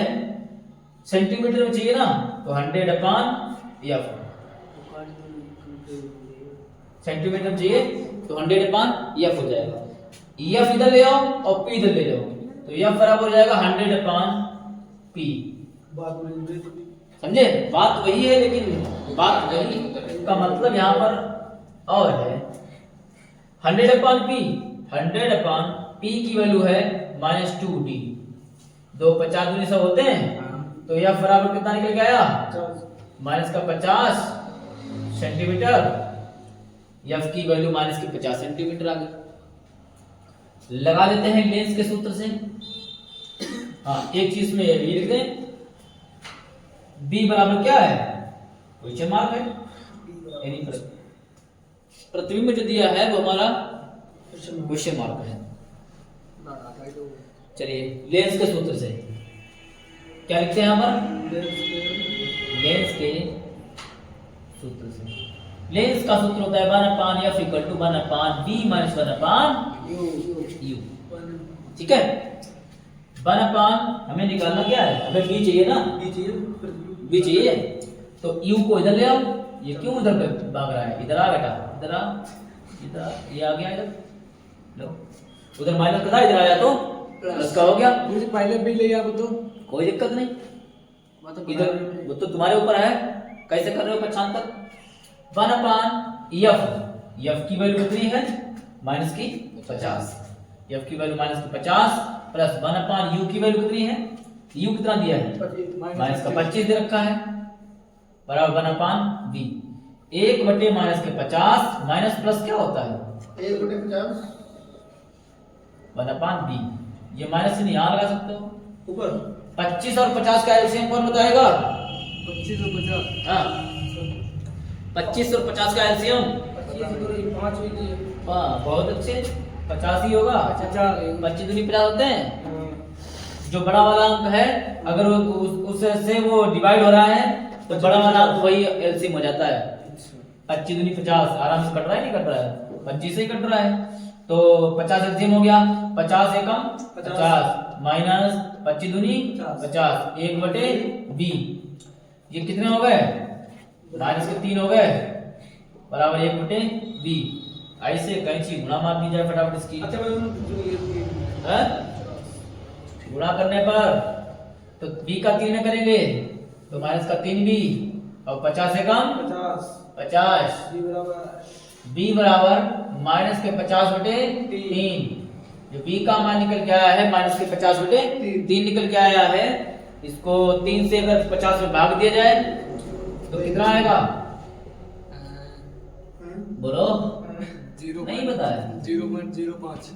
सेंटीमीटर में चाहिए ना, तो 100/f, सेंटीमीटर में चाहिए तो 100/f हो जाएगा। f इधर ले आओ और p इधर ले जाओ, तो f बराबर हो जाएगा 100/p। समझे, बात वही है, लेकिन बात वही का मतलब यहाँ पर और है। 100/p, 100/p की वैल्यू है -2d, 2 50 दूनी 100 होते हैं, तो f बराबर कितना निकल के आया -50 सेंटीमीटर, f की वैल्यू -50 सेंटीमीटर आ गई। लगा देते हैं लेंस के सूत्र से। हाँ, एक चीज में ये लिख दें, b बराबर क्या है, क्वेश्चन मार्क है, यानी प्रतिबिंब जो दिया है वो हमारा क्वेश्चन मार्क है। चलिए लेंस के सूत्र से क्या लिखते हैं यहाँ पर, लेंस के सूत्र से, लेंस का सूत्र होता है 1/f = 1/b - 1/u। ठीक है, 1/, हमें निकालना क्या है, हमें b चाहिए ना, b चाहिए, तो u को इधर ले आओ। ये क्यों उधर भाग रहा है, इधर आ बेटा, इधर आ, इधर ये आ गया, इधर लो, उधर माइनस था, इधर आया तो प्लस का हो गया। मुझे पहले भी ले आओ तो कोई दिक्कत नहीं, इधर वो तो तुम्हारे ऊपर है, कैसे कर रहे हो पक्षांतर। 1/f, f की वैल्यू कितनी है -50, f की वैल्यू -50 प्लस 1/u की वैल्यू कितनी है, u कितना दिया है -25 दे रखा है, बराबर 1/b। 1/-50 माइनस प्लस क्या होता है 1/50 1/b, ये माइनस से यहाँ लगा सकते हो ऊपर। 25 और 50 का एलसीएम कौन बताएगा, 25 और 50, हाँ 25 और 50 का एलसीएम 5 हाँ बहुत अच्छे, 50 ही होगा। 25 दूनी 50 होते हैं, जो बड़ा वाला अंक है अगर उससे वो डिवाइड हो रहा है तो बड़ा वाला अंक वही एलसीएम हो जाता है। 25 दूनी 50 आराम से कट रहा है, नहीं कट रहा है, 25 से ही कट रहा है, तो 50 एलसीएम हो गया, 50 एकम 50 माइनस 25 दूनी 50, 1/b, ये कितने हो गए माइनस के 3 हो गए, बराबर 1/b। ऐसे कैंची गुणा मार दी जाए फटाफट इसकी। हैं? गुणा करने पर तो b का 3 में करेंगे तो माइनस का 3b, और 50 से कम 50, b बराबर माइनस के 50/3, जो b का मान निकल के आया है माइनस के 50/3 निकल के आया है, इसको 3 से अगर 50 में भाग दिया जाए तो कितना आएगा, बोलो, नहीं पता है, 0.05।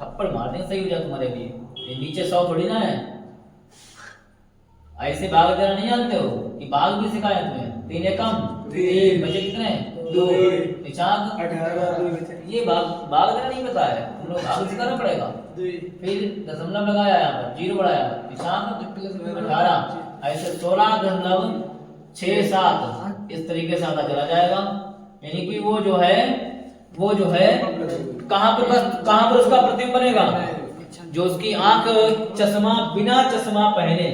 थप्पड़ मार दें सही हो जाए तुम्हारे लिए, ये नीचे 100 थोड़ी ना है, ऐसे भाग देना नहीं जानते हो कि भाग भी सिखाया तुम्हें, 3 एकम 3 बचे कितने 2, निशान 18 ये भाग देना नहीं पता है, तुम लोग भाग सिखाना पड़ेगा। फिर दशमलव लगाया यहाँ पर, 0 बढ़ाया, निशान 18, ऐसे 16.67 इस तरीके से आता चला जाएगा, यानी कि वो जो है कहाँ पर उसका प्रतिबिंब बनेगा, जो उसकी आंख चश्मा बिना चश्मा पहने,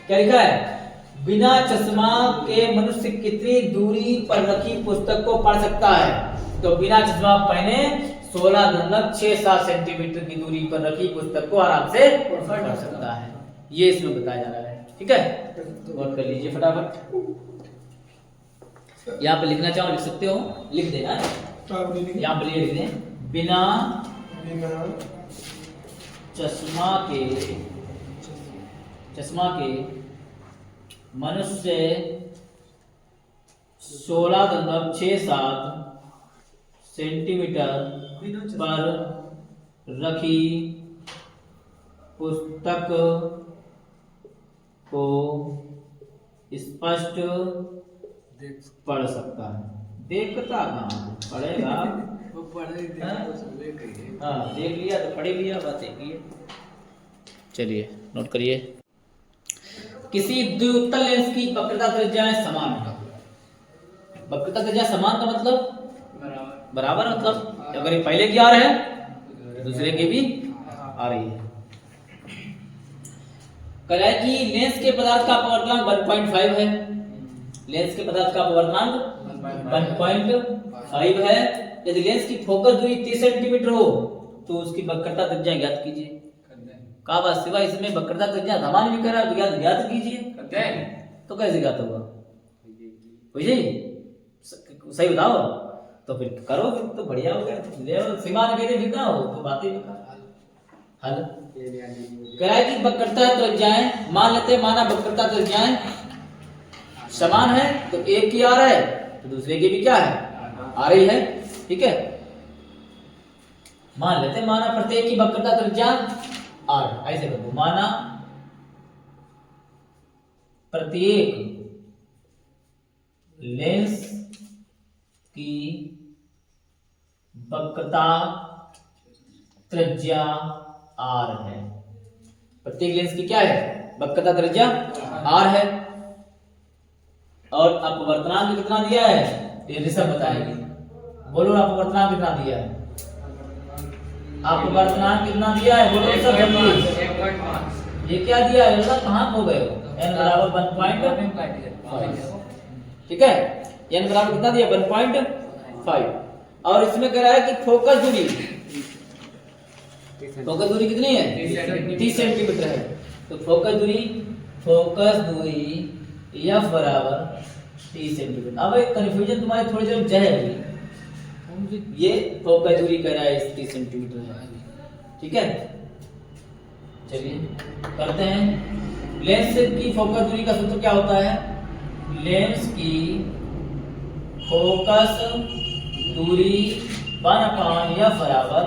क्या लिखा है, बिना चश्मा के मनुष्य कितनी दूरी पर रखी पुस्तक को पढ़ सकता है, तो बिना चश्मा पहने 16.67 सेंटीमीटर की दूरी पर रखी पुस्तक को आराम से पढ़ सकता है, ये इसमें बताया जा रहा है। ठीक है, नोट कर लीजिए फटाफट, यहाँ पे लिखना चाहो लिख सकते हो, लिख देना, यहाँ पे लिख दें, बिना चश्मा के मनुष्य 16.67 सेंटीमीटर पर रखी पुस्तक को स्पष्ट पढ़ सकता है। देखता कहाँ पढ़ेगा, वो पढ़े ही हाँ? देखो सुबह कहिए। हाँ देख लिया तो पढ़ ही लिया, बात एक ही है। चलिए नोट करिए। किसी द्वितल लेंस की वक्रता त्रिज्याएं समान है। वक्रता त्रिज्या समान का मतलब बराबर, मतलब अगर ये पहले की आ रहा है दूसरे के भी आ रही है। कह रहा है कि लेंस के पदार्थ का अपवर्तनांक 1.5 है। लेंस के पदार्थ का अपवर्तनांक 1.5 है। यदि लेंस की फोकस दूरी 30 सेंटीमीटर हो तो उसकी वक्रता त्रिज्या ज्ञात कीजिए। कहा बात सिवा इसमें वक्रता त्रिज्या समान भी करा तो ज्ञात कीजिए। तो कैसे ज्ञात होगा? सही बताओ तो फिर करो, फिर तो बढ़िया हो गया। सीमा कहते फिर ना हो तो बातें हल। कह रहा है कि वक्रता त्रिज्याएं मान लेते हैं, माना वक्रता त्रिज्याएं समान है तो एक की आ रहा है तो दूसरे की भी क्या है आ रही है। ठीक है, मान लेते हैं, माना प्रत्येक की वक्रता त्रिज्या r, ऐसे करो, माना प्रत्येक लेंस की वक्रता त्रिज्या r है। प्रत्येक लेंस की क्या है वक्रता त्रिज्या r है। और अपवर्तनांक कितना दिया है ये ऋषभ बताएगी। बोलो अपवर्तनांक कितना दिया है? अपवर्तनांक कितना दिया है बोलो ऋषभ जल्दी। ये क्या दिया है? कहां खो गए हो? n बराबर 1.5। ठीक है, n बराबर कितना दिया 1.5। और इसमें कह रहा है कि फोकस दूरी कितनी है 30 सेंटीमीटर है। तो फोकस दूरी f बराबर 30 सेंटीमीटर। अब एक कंफ्यूजन तुम्हारी थोड़ी देर जाएगी। ये फोकस दूरी कह रहा है 30 सेंटीमीटर है। ठीक है, चलिए करते हैं। लेंस की फोकस दूरी का सूत्र क्या होता है? लेंस की फोकस दूरी 1/f बराबर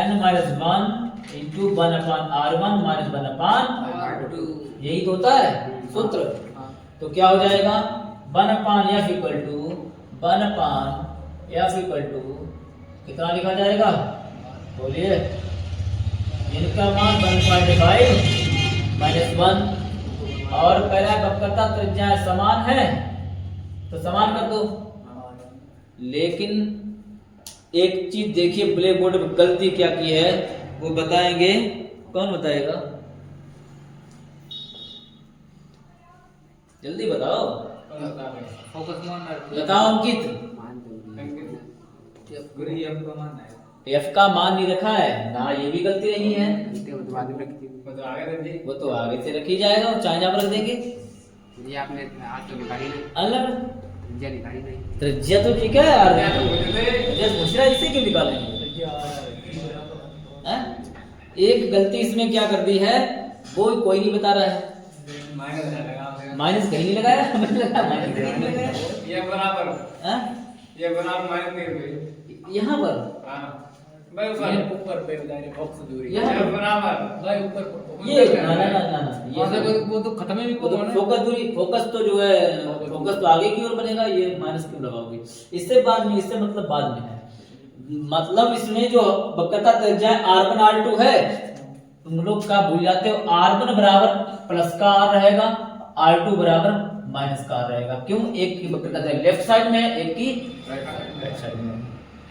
n-1 into 1/r1 minus 1/r2। यही तो होता है सूत्र। तो क्या हो जाएगा 1/f equal to 1/f equal to कितना लिखा जाएगा बोलिए? इनका मान 1.5 माइनस 1। और कह रहा है वक्रता त्रिज्याएं समान है तो समान कर दो। लेकिन एक चीज देखिए ब्लैक बोर्ड पर गलती क्या की है वो बताएंगे। कौन बताएगा? जल्दी बताओ, बताओ अंकित। एफ का मान नहीं रखा है ना, ये भी गलती नहीं है। वो तो आगे से रखी जाएगा और चाहे आप रख देंगे। त्रिज्या तो ठीक है यार, पूछ रहा है इसे क्यों निकालेंगे? एक गलती इसमें क्या कर दी है वो कोई नहीं बता रहा है। माइनस कहीं नहीं लगाया, ये बराबर माइनस यहाँ पर ऊपर पे फोकस दूरी यहाँ पर बराबर भाई ऊपर ये ना ये वो तो खत्म ही फोकस दूरी, फोकस तो जो है फोकस तो आगे की ओर बनेगा। ये माइनस क्यों लगाओगे? इससे बाद में, इससे मतलब बाद में है। मतलब इसमें जो वक्रता त्रिज्या r1 r2 है तुम लोग का भूल जाते हो। r1 बराबर प्लस का r रहेगा, r2 बराबर माइनस का r रहेगा। क्यों? एक की वक्रता त्रिज्या लेफ्ट साइड में है, एक की राइट साइड में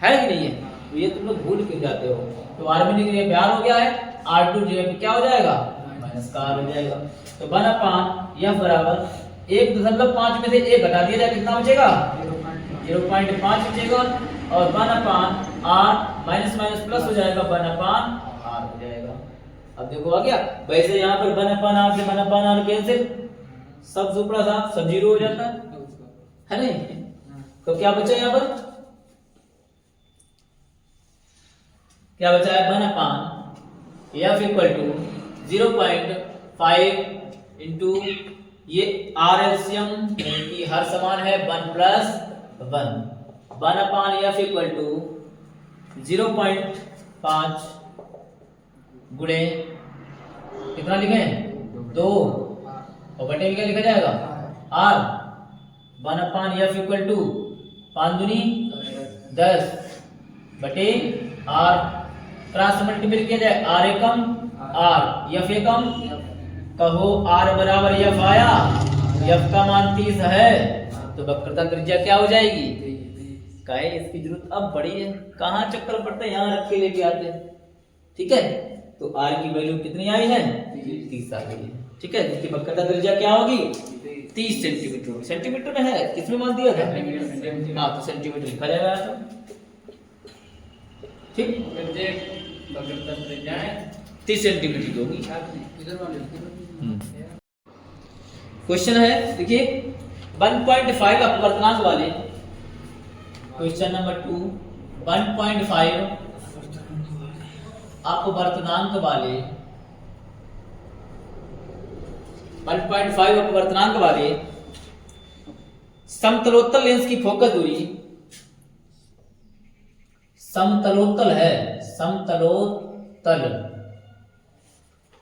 है कि नहीं है? तो ये तुम लोग भूल क्यों जाते हो? तो r1 के लिए प्यार हो गया है, r2 जो है क्या हो जाएगा माइनस का r हो जाएगा। तो 1/f बराबर 1.5 में से 1 घटा दिया जाए कितना बचेगा 0.5 बचेगा। और 1/r माइनस माइनस प्लस हो जाएगा 1/r हो जाएगा। अब देखो आ गया। वैसे यहाँ पर 1/r से 1/r कैंसिल, सब सुपड़ा साफ सब 0 हो जाता है नहीं? तो क्या बचा यहाँ पर? क्या बचा है 1/f इक्वल टू 0.5 इंटू ये r एलसीएम की हर समान है 1 प्लस 1/f इक्वल टू 0.5 गुणे कितना लिखे 2 और बटे में क्या लिखा जाएगा r 1/f इक्वल टू 5 दूनी 10 बटे r क्रॉस मल्टीप्लाई किया जाए r एकम r f एकम कहो r बराबर f आया f का मान 30 है तो वक्रता त्रिज्या क्या हो जाएगी कहे इसकी जरूरत अब बड़ी है कहाँ चक्कर पड़ता है यहाँ रख के लेके आते हैं ठीक है तो r की वैल्यू कितनी आई है 30 आ गई है ठीक है जिसकी वक्रता त्रिज्या क्या होगी 30 सेंटीमीटर होगी सेंटीमीटर में है किसमें मान दिया था हाँ तो सेंटीमीटर लिखा जाएगा तो ठीक वक्रता त्रिज्या 30 सेंटीमीटर की होगी इधर वाले क्वेश्चन है देखिए 1.5 अपवर्तनांक वाले क्वेश्चन नंबर 2 1.5 अपवर्तनांक वाले 1.5 अपवर्तनांक वाले समतलोत्तल लेंस की फोकस दूरी समतलोत्तल है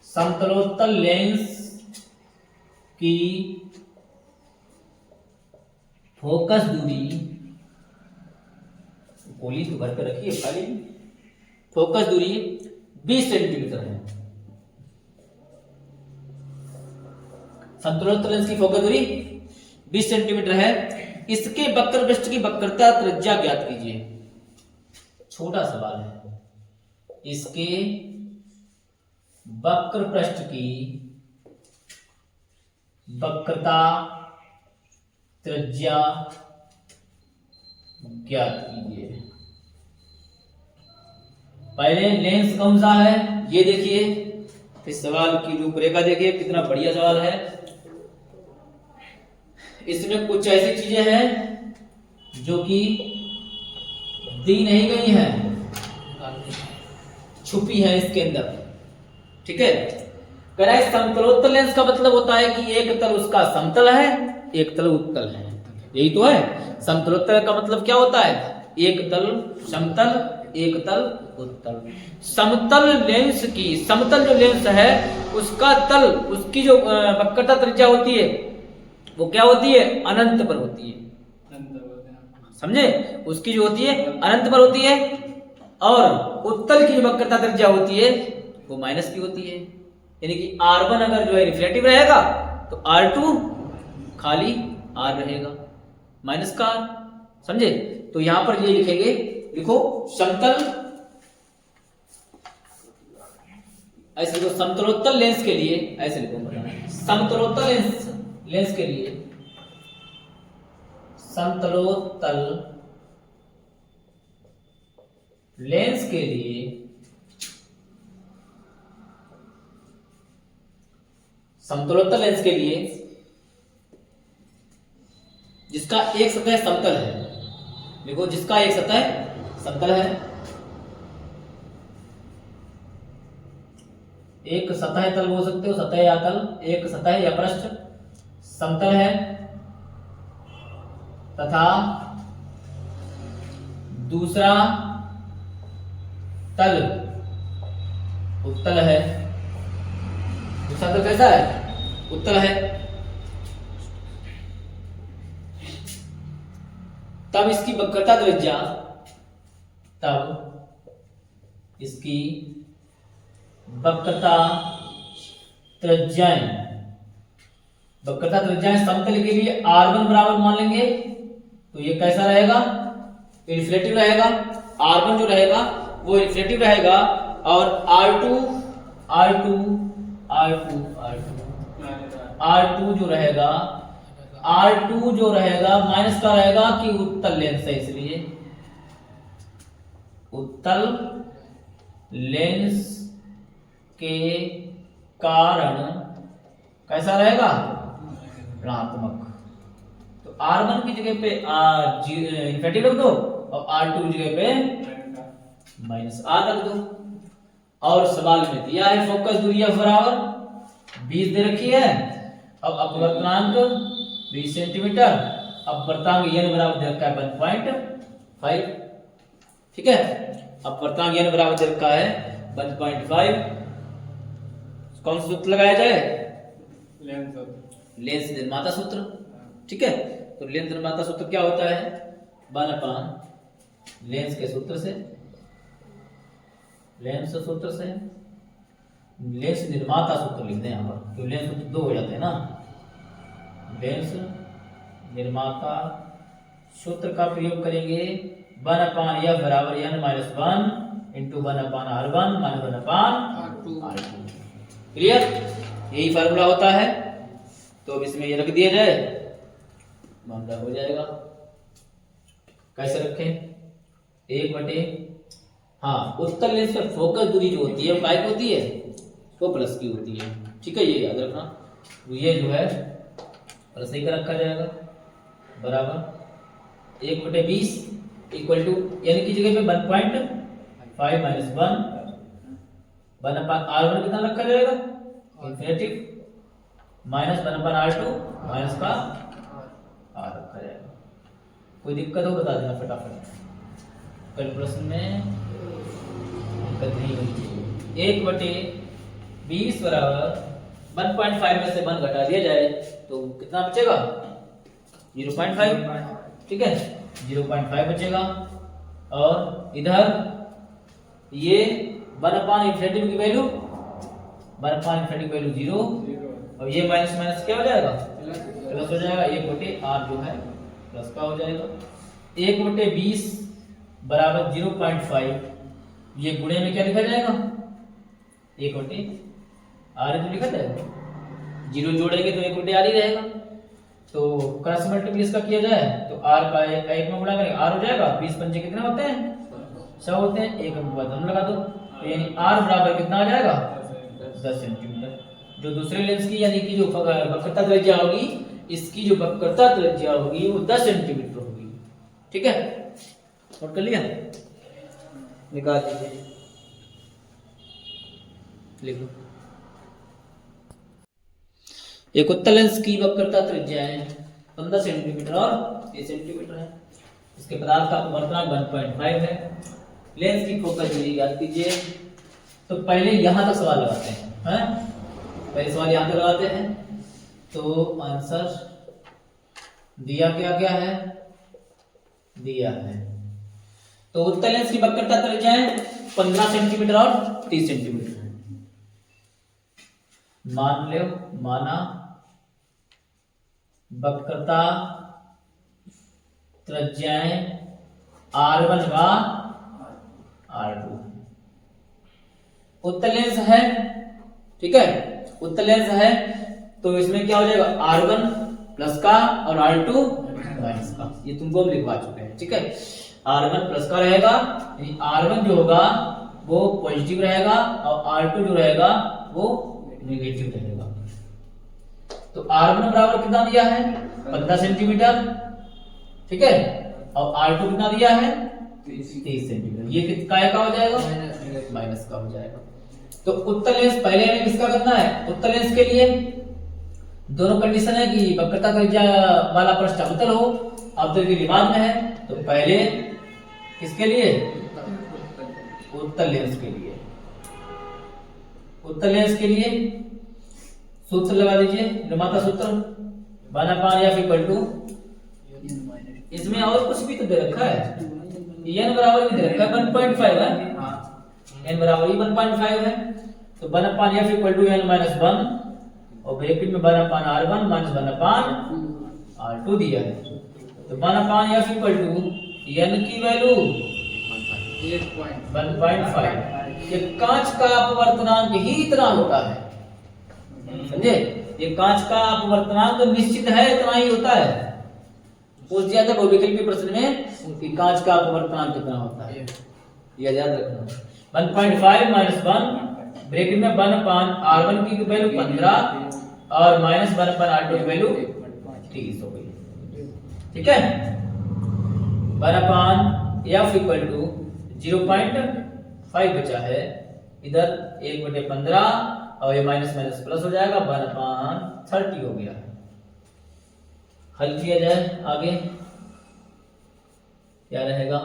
समतलोत्तल लेंस की फोकस दूरी गोली तो घर पे रखिए खाली फोकस दूरी 20 सेंटीमीटर है समतलोत्तल लेंस की फोकस दूरी 20 सेंटीमीटर है इसके वक्र पृष्ठ की वक्रता त्रिज्या ज्ञात कीजिए छोटा सवाल है इसके वक्र पृष्ठ की वक्रता त्रिज्या ज्ञात कीजिए पहले लेंस कौन सा है ये देखिए फिर सवाल की रूपरेखा देखिए कितना बढ़िया सवाल है इसमें कुछ ऐसी चीजें हैं जो कि दी नहीं गई हैं छुपी है इसके अंदर ठीक है समतलोत्तल लेंस का मतलब होता है कि एक तल उसका समतल है एक तल उत्तल है यही तो है समतलोत्तल का मतलब क्या होता है एक तल समतल एक तल उत्तल समतल लेंस की समतल जो लेंस है उसका तल उसकी जो वक्रता त्रिज्या होती है वो क्या होती है अनंत पर होती है समझे उसकी जो होती है अनंत पर होती है और उत्तल की जो वक्रता त्रिज्या होती है वो माइनस की होती है यानी कि R1 अगर जो है रिफ्लेक्टिव रहेगा तो R2 खाली R रहेगा माइनस का R समझे तो यहां पर ये लिखेंगे लिखो समतल ऐसे लिखो समतलोत्तल लेंस के लिए ऐसे लिखो समतलोत्तल लेंस के लिए समतलोत्तल लेंस के लिए समतलोत्तल लेंस के लिए जिसका एक सतह समतल है देखो जिसका एक सतह समतल है एक सतह तल बोल सकते हो सतह या तल एक सतह या पृष्ठ समतल है तथा दूसरा तल उत्तल है दूसरा तल कैसा है उत्तल है तब इसकी वक्रता त्रिज्या तब इसकी वक्रता त्रिज्याएं समतल के लिए R1 बराबर मान लेंगे तो ये कैसा रहेगा इन्फ्लेटिव रहेगा R1 जो रहेगा वो इन्फ्लेटिव रहेगा और R2 जो रहेगा माइनस का रहेगा कि उत्तल लेंस है इसलिए उत्तल लेंस के कारण कैसा रहेगा ऋणात्मक तो R1 की जगह पे इन्फिनिटी रख दो और R2 की जगह पे माइनस R रख दो और सवाल में दिया है फोकस दूरी बराबर 20 दे रखी है अब अपवर्तनांक 20 सेंटीमीटर अपवर्तनांक n बराबर दे रखा है 1.5 ठीक है अपवर्तनांक n बराबर दे रखा है 1.5 कौन सा सूत्र लगाया जाए? लेंस लेंस निर्माता सूत्र। ठीक है, तो लेंस निर्माता सूत्र क्या होता है? 1/, लेंस के सूत्र से, लेंस सूत्र से, लेंस निर्माता सूत्र लिख दें यहाँ पर, क्योंकि लेंस सूत्र 2 हो जाते हैं ना। लेंस निर्माता सूत्र का प्रयोग करेंगे 1/f बराबर n minus 1 into 1/r1 minus 1/r2। Clear? यही फार्मूला होता है। तो अब इसमें ये रख दिया जाए, मामला हो जाएगा। कैसे रखें? 1/, हाँ, उत्तल लेंस पर फोकस दूरी जो होती है वो काय की होती है? वो प्लस की होती है। ठीक है, ये याद रखना। तो ये जो है प्लस ही का रखा जाएगा, बराबर 1/20 इक्वल टू, यानी की जगह पे 1.5 माइनस 1/r1 कितना रखा जाएगा? इन्फिनेटिव माइनस 1/r2 माइनस का r रखा जाएगा। कोई दिक्कत हो बता देना फटाफट, कैलकुलस में दिक्कत नहीं होनी चाहिए। 1/20 बराबर 1.5 में से 1 घटा दिया जाए तो कितना बचेगा? 0.5। ठीक है, 0.5 बचेगा। और इधर ये 1/∞ की वैल्यू 1/∞ की वैल्यू 0, और ये माइनस माइनस क्या हो जाएगा? प्लस हो जाएगा। 1/r जो है प्लस का हो जाएगा। 1/20 बराबर 0.5, ये गुणे में क्या लिखा जाएगा? 1/r तो लिखा जाएगा, 0 जोड़ेंगे तो 1/r ही रहेगा। तो क्रॉस मल्टीप्लाई इसका किया जाए तो r का 1 में गुणा करेंगे, r हो जाएगा। 20 पंचे कितने होते हैं? 100 होते हैं। 1 के बाद हम लगा दो, तो यानी r बराबर कितना आ जाएगा? 10 सेंटीमीटर। जो दूसरे लेंस की यानी कि जो वक्रता त्रिज्या होगी, इसकी जो वक्रता त्रिज्या होगी वो 10 सेंटीमीटर होगी। ठीक है, नोट कर लिया? निकाल दीजिए, लिख लो। एक उत्तल लेंस की वक्रता त्रिज्या है 15 सेंटीमीटर और 30 सेंटीमीटर है। इसके पदार्थ का अपवर्तनांक 1.5 है। लेंस की फोकस दूरी याद कीजिए। तो पहले यहां तक सवाल लगाते हैं, पहले सवाल यहां तक लगाते हैं। तो आंसर दिया क्या क्या है? दिया है। तो उत्तल लेंस की वक्रता त्रिज्या है 15 सेंटीमीटर और 30 सेंटीमीटर। मान लो, माना वक्रता त्रिज्याएं r1 व r2। उत्तल लेंस है, ठीक है, उत्तल लेंस है तो इसमें क्या हो जाएगा? r1 प्लस का और r2 माइनस का। ये तुमको हम लिखवा चुके हैं। ठीक है, r1 प्लस का रहेगा, यानी r1 जो होगा वो पॉजिटिव रहेगा और r2 जो रहेगा वो नेगेटिव रहेगा। तो r1 बराबर कितना दिया है? 15 सेंटीमीटर। ठीक है, और r2 कितना दिया है? 30 सेंटीमीटर। ये काय का हो जाएगा? माइनस का हो जाएगा। तो उत्तल लेंस पहले हमें किसका करना है? उत्तल लेंस के लिए दोनों कंडीशन है कि वक्रता त्रिज्या वाला पृष्ठ अवतल हो, अवतल के विभाग में है। तो पहले किसके लिए? उत्तल लेंस के लिए। उत्तल लेंस के लिए सूत्र लगा दीजिए, निर्माता सूत्र 1/f इक्वल टू, इसमें और कुछ भी तो दे रखा है, n बराबर भी दे रखा है 1.5 है, n बराबर ही 1.5 है। तो 1/f equal to n minus 1 और ब्रैकेट में 1/r1 माइनस 1/r2 दिया है। तो 1/f इक्वल टू n की वैल्यू 1.5। ये कांच का अपवर्तनांक ही इतना होता है, समझे? ये कांच का अपवर्तनांक निश्चित है, इतना ही होता है। पूछ दिया था बहुविकल्पी प्रश्न में कि कांच का अपवर्तनांक कितना होता है, यह याद रखना। 1.5 माइनस 1 ब्रैकेट में 1/r1 की वैल्यू 15 और माइनस 1/r2 की वैल्यू 30 हो गई। ठीक है, 1/f इक्वल टू 0.5 बचा है, इधर 1/15 और ये माइनस माइनस प्लस हो जाएगा, 1/30 हो गया। हल किया जाए आगे, क्या रहेगा?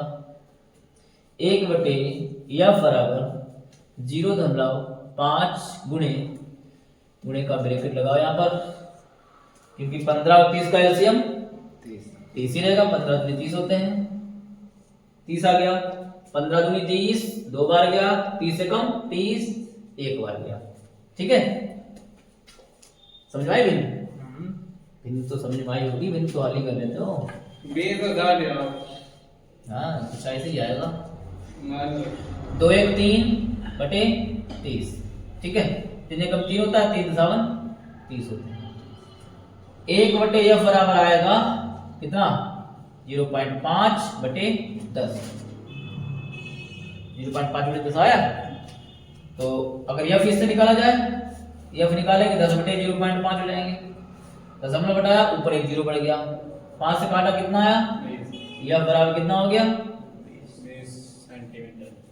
1/f बराबर 0.5 गुणे गुणे का ब्रैकेट लगाओ यहाँ पर, क्योंकि 15 और 30 का एलसीएम 30 ही रहेगा। 15 दूनी 30 होते हैं, 30 आ गया। 15 दूनी 30, 2 बार गया। 30 से कम 30, 1 बार गया। ठीक है, समझ में आई भिन्न? भिन्न तो समझ में आई होगी, भिन्न तो हाल ही कर लेते हो। हाँ, कुछ ऐसे ही आएगा। 2 1 3 बटे 30। ठीक है, 3 कम 3 होता है, 3 7 30 होते हैं। 1 बटे एफ बराबर आएगा कितना? 0.5 बटे 10। 0.5 बटे 10 आया। तो अगर एफ इससे निकाला जाए, एफ निकालेंगे 10 बटे 0.5 हो जाएंगे। दशमलव घटाया, ऊपर एक 0 बढ़ गया। 5 से काटा कितना आया? एफ बराबर कितना हो गया?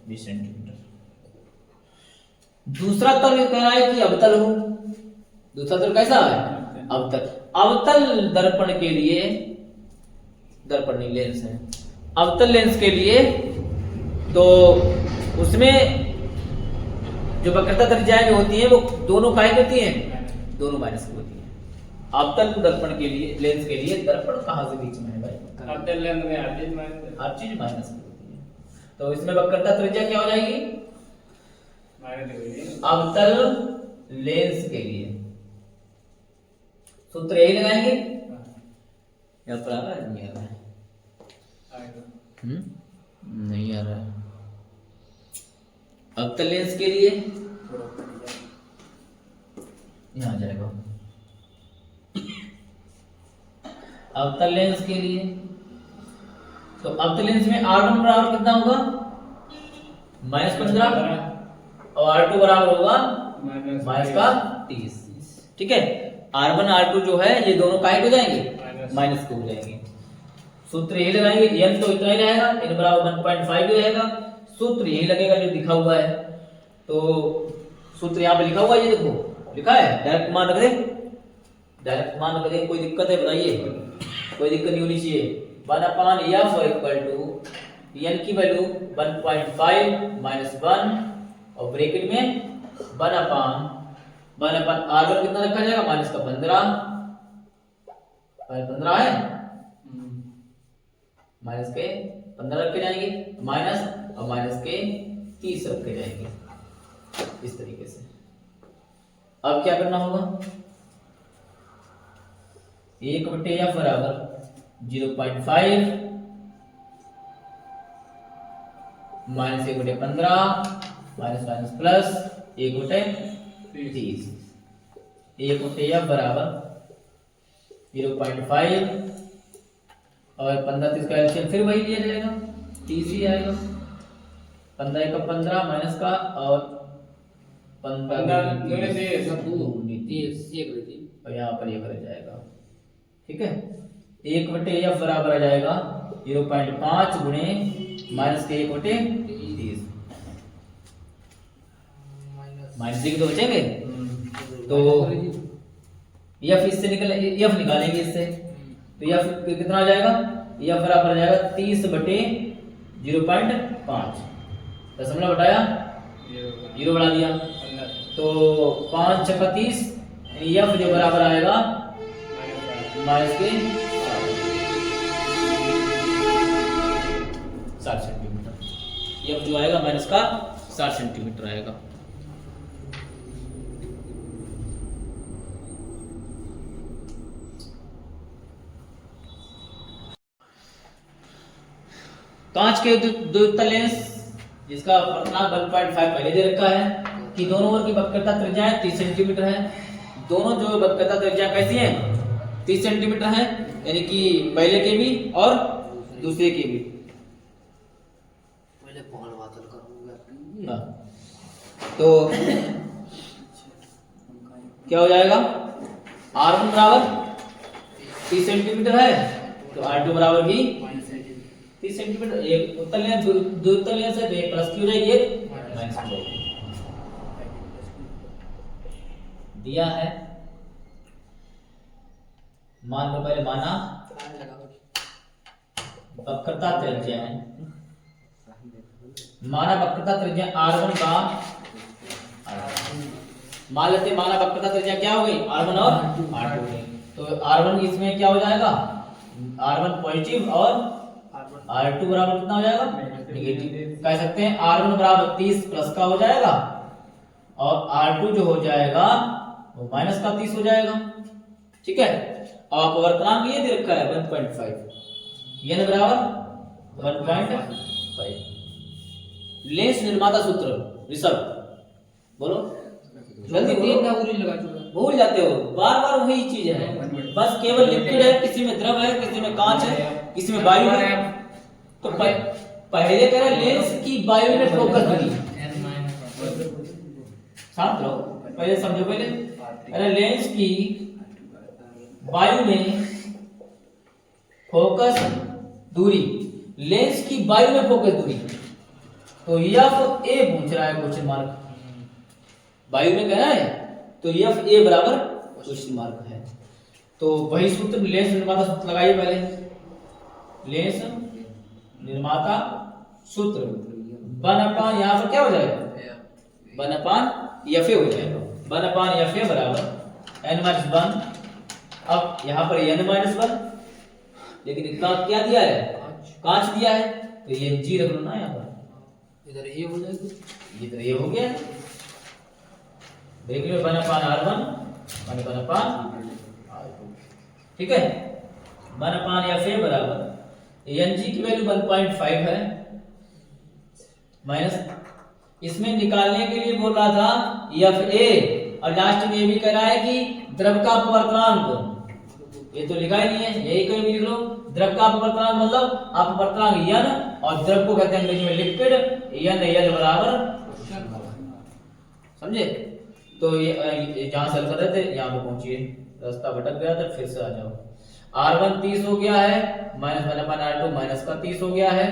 20 सेंटीमीटर। दूसरा तल कह रहा है कि अवतल हो। दूसरा तल कैसा है? अवतल। अवतल दर्पण के लिए, दर्पण नहीं लेंस है, अवतल लेंस के लिए तो उसमें जो वक्रता त्रिज्याएं जो होती हैं वो दोनों काय होती हैं? दोनों माइनस की होती हैं। अवतल दर्पण के लिए, लेंस के लिए दर्पण कहां से बीच में है भाई? अवतल लेंस में हर चीज माइनस की होती है। तो इसमें वक्रता त्रिज्या क्या हो जाएगी? अवतल लेंस के लिए सूत्र यही लगाएंगे या पर आ रहा है? नहीं आ रहा है। नहीं आ रहा है। अवतल लेंस के लिए यहां जाएगा। अवतल लेंस के लिए तो अवतल लेंस में R1 बराबर कितना होगा? -15 और R2 बराबर होगा -30। ठीक है, R1 R2 जो है ये दोनों काय हो जाएंगे? माइनस के हो जाएंगे। सूत्र यही लगाएंगे, n तो इतना ही रहेगा, n बराबर 1.5 ही रहेगा। सूत्र यही लगेगा जो लिखा हुआ है। तो सूत्र यहाँ पे लिखा हुआ है, ये देखो लिखा है, डायरेक्ट मान रख दे, डायरेक्ट मान रख दे। कोई दिक्कत है बताइए? कोई दिक्कत नहीं होनी चाहिए। 1/f इक्वल टू n की वैल्यू 1.5 -1 और ब्रैकेट में 1/1 R1 कितना रखा जाएगा? माइनस का 15 है, माइनस के 15 रखे जाएंगे, माइनस और माइनस के 30 रखे जाएंगे। इस तरीके से अब क्या करना होगा? 1 बटे एफ बराबर 0.5 माइनस 1 बटे 15 माइनस माइनस प्लस 1 बटे 30। 1 बटे एफ बराबर 0.5 और 15 30 का एलसीएम फिर वही लिया जाएगा, 30 ही आएगा। 15 का 15 माइनस का और 15 और यहाँ पर ये कर जाएगा। ठीक है, 1 बटे एफ बराबर आ जाएगा 0.5 गुणे माइनस के 1 बटे 30। माइनस के तो बचेंगे, तो एफ इससे एफ निकालेंगे इससे, तो एफ कितना आ जाएगा? एफ बराबर आ जाएगा 30 बटे 0.5। दशमलव घटाया 0 बढ़ा दिया, तो 5 × 30 एफ जो बराबर आएगा माइनस के 60 सेंटीमीटर। एफ जो आएगा माइनस का 60 सेंटीमीटर आएगा। कांच के द्वितल लेंस जिसका अपवर्तनांक 1.5 पहले दे रखा है कि दोनों ओर की वक्रता त्रिज्याएं 30 सेंटीमीटर है। दोनों जो वक्रता त्रिज्या कैसी हैं? 30 सेंटीमीटर है, यानी कि पहले के भी और दूसरे के भी। पहले पॉल बादल करूंगा। हाँ, तो क्या हो जाएगा? R1 बराबर 30 सेंटीमीटर है, तो R2 बराबर भी 30 सेंटीमीटर। एक उत्तल लेंस द्वितल लेंस है, तो एक प्लस की हो जाएगी, एक माइनस की हो जाएगी। दिया है, मान लो पहले माना वक्रता त्रिज्या है, माना वक्रता त्रिज्या R1 का मान लेते हैं, माना वक्रता त्रिज्या क्या हो गई, R1 और R2 हो गई। तो R1 इसमें क्या हो जाएगा, R1 पॉजिटिव और R2 बराबर कितना हो जाएगा, नेगेटिव। कह सकते हैं R1 बराबर 30 प्लस का हो जाएगा और R2 जो हो जाएगा वो माइनस का 30 हो जाएगा। ठीक है, और अपवर्तनांक ये दे रखा है 1.5, n बराबर 1.5। लेंस निर्माता सूत्र ऋषभ बोलो जल्दी बोलो, भूल जाते हो बार बार वही चीज है। बस केवल लिक्विड है, किसी में द्रव है, किसी में कांच है, किसी में वायु है। तो पहले कह रहे लेंस की वायु में फोकस दूरी, शांत रहो पहले समझो। पहले अरे लेंस की वायु में फोकस दूरी, लेंस की वायु में फोकस दूरी, तो एफ ए पूछ रहा है क्वेश्चन मार्क, वायु में कहना है तो एफ ए बराबर क्वेश्चन मार्क है। तो वही सूत्र लेंस निर्माता सूत्र लगाइए पहले। लेंस निर्माता सूत्र 1/, यहां पर क्या हो जाएगा 1/, एफ ए हो जाएगा। 1/, एफ ए बराबर n-1। अब यहां पर n-1, लेकिन इतना क्या दिया है, कांच दिया है, तो ये जी रख लो ना, यहां पर इधर ये हो जाएगा, इधर ये हो गया, देख लो 1/R1 1/R2। ठीक है, 1/, एफ ए बराबर Ng की वैल्यू 1.5 है माइनस, इसमें निकालने के लिए बोल रहा था एफ ए, और लास्ट में ये भी कह रहा है कि द्रव का अपवर्तनांक, ये तो लिखा ही नहीं है, यही कहीं भी लिख लो। द्रव का अपवर्तनांक मतलब अपवर्तनांक n, और द्रव को कहते हैं अंग्रेजी में लिक्विड, n बराबर, समझे। तो ये जहां से हल कर रहे थे यहां पे पहुंचिए, रास्ता भटक गया था, फिर से आ जाओ। R1 30 हो गया है, माइनस 1/R2 माइनस का 30 हो गया है,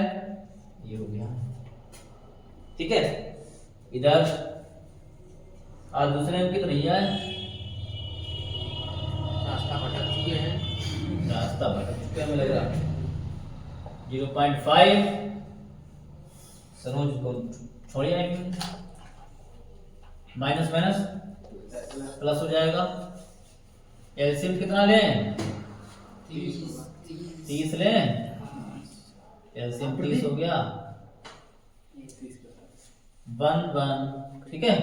ये हो गया। ठीक है, इधर आज दूसरे अंक की तो नहीं आए, रास्ता भटक चुके हैं, रास्ता भटक चुके हमें लग रहा। 0.5 सरोज को छोड़िए, माइनस माइनस प्लस हो जाएगा। एलसीएम कितना लें, 30 लें, एलसीएम 30 हो गया 1/1। ठीक है,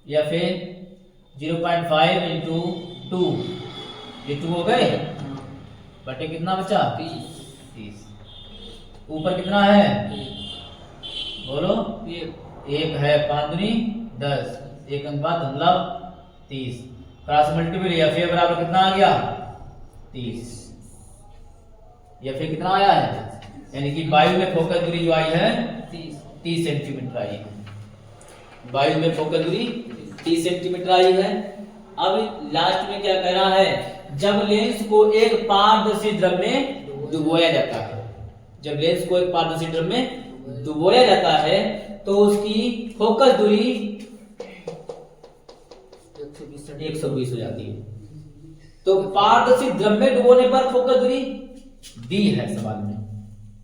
या फिर 0.5 इंटू 2, ये 2 हो गए, बटे कितना बचा 30। ऊपर कितना है बोलो, 1 है, 5 दूनी 10, 1 अंक बाद मतलब 30, क्रॉस मल्टीपल एफ ए बराबर कितना आ गया 30। एफ ए कितना आया है, यानी कि वायु में फोकस दूरी जो आई है 30 सेंटीमीटर आई है, वायु में फोकस दूरी 30 सेंटीमीटर आई है। अब लास्ट में क्या कह रहा है, जब लेंस को एक पारदर्शी द्रव में डुबोया जाता है, जब लेंस को एक पारदर्शी द्रव में डुबोया जाता है तो उसकी फोकस दूरी 120 हो जाती है। तो पारदर्शी द्रव में डुबोने पर फोकस दूरी दी है सवाल में,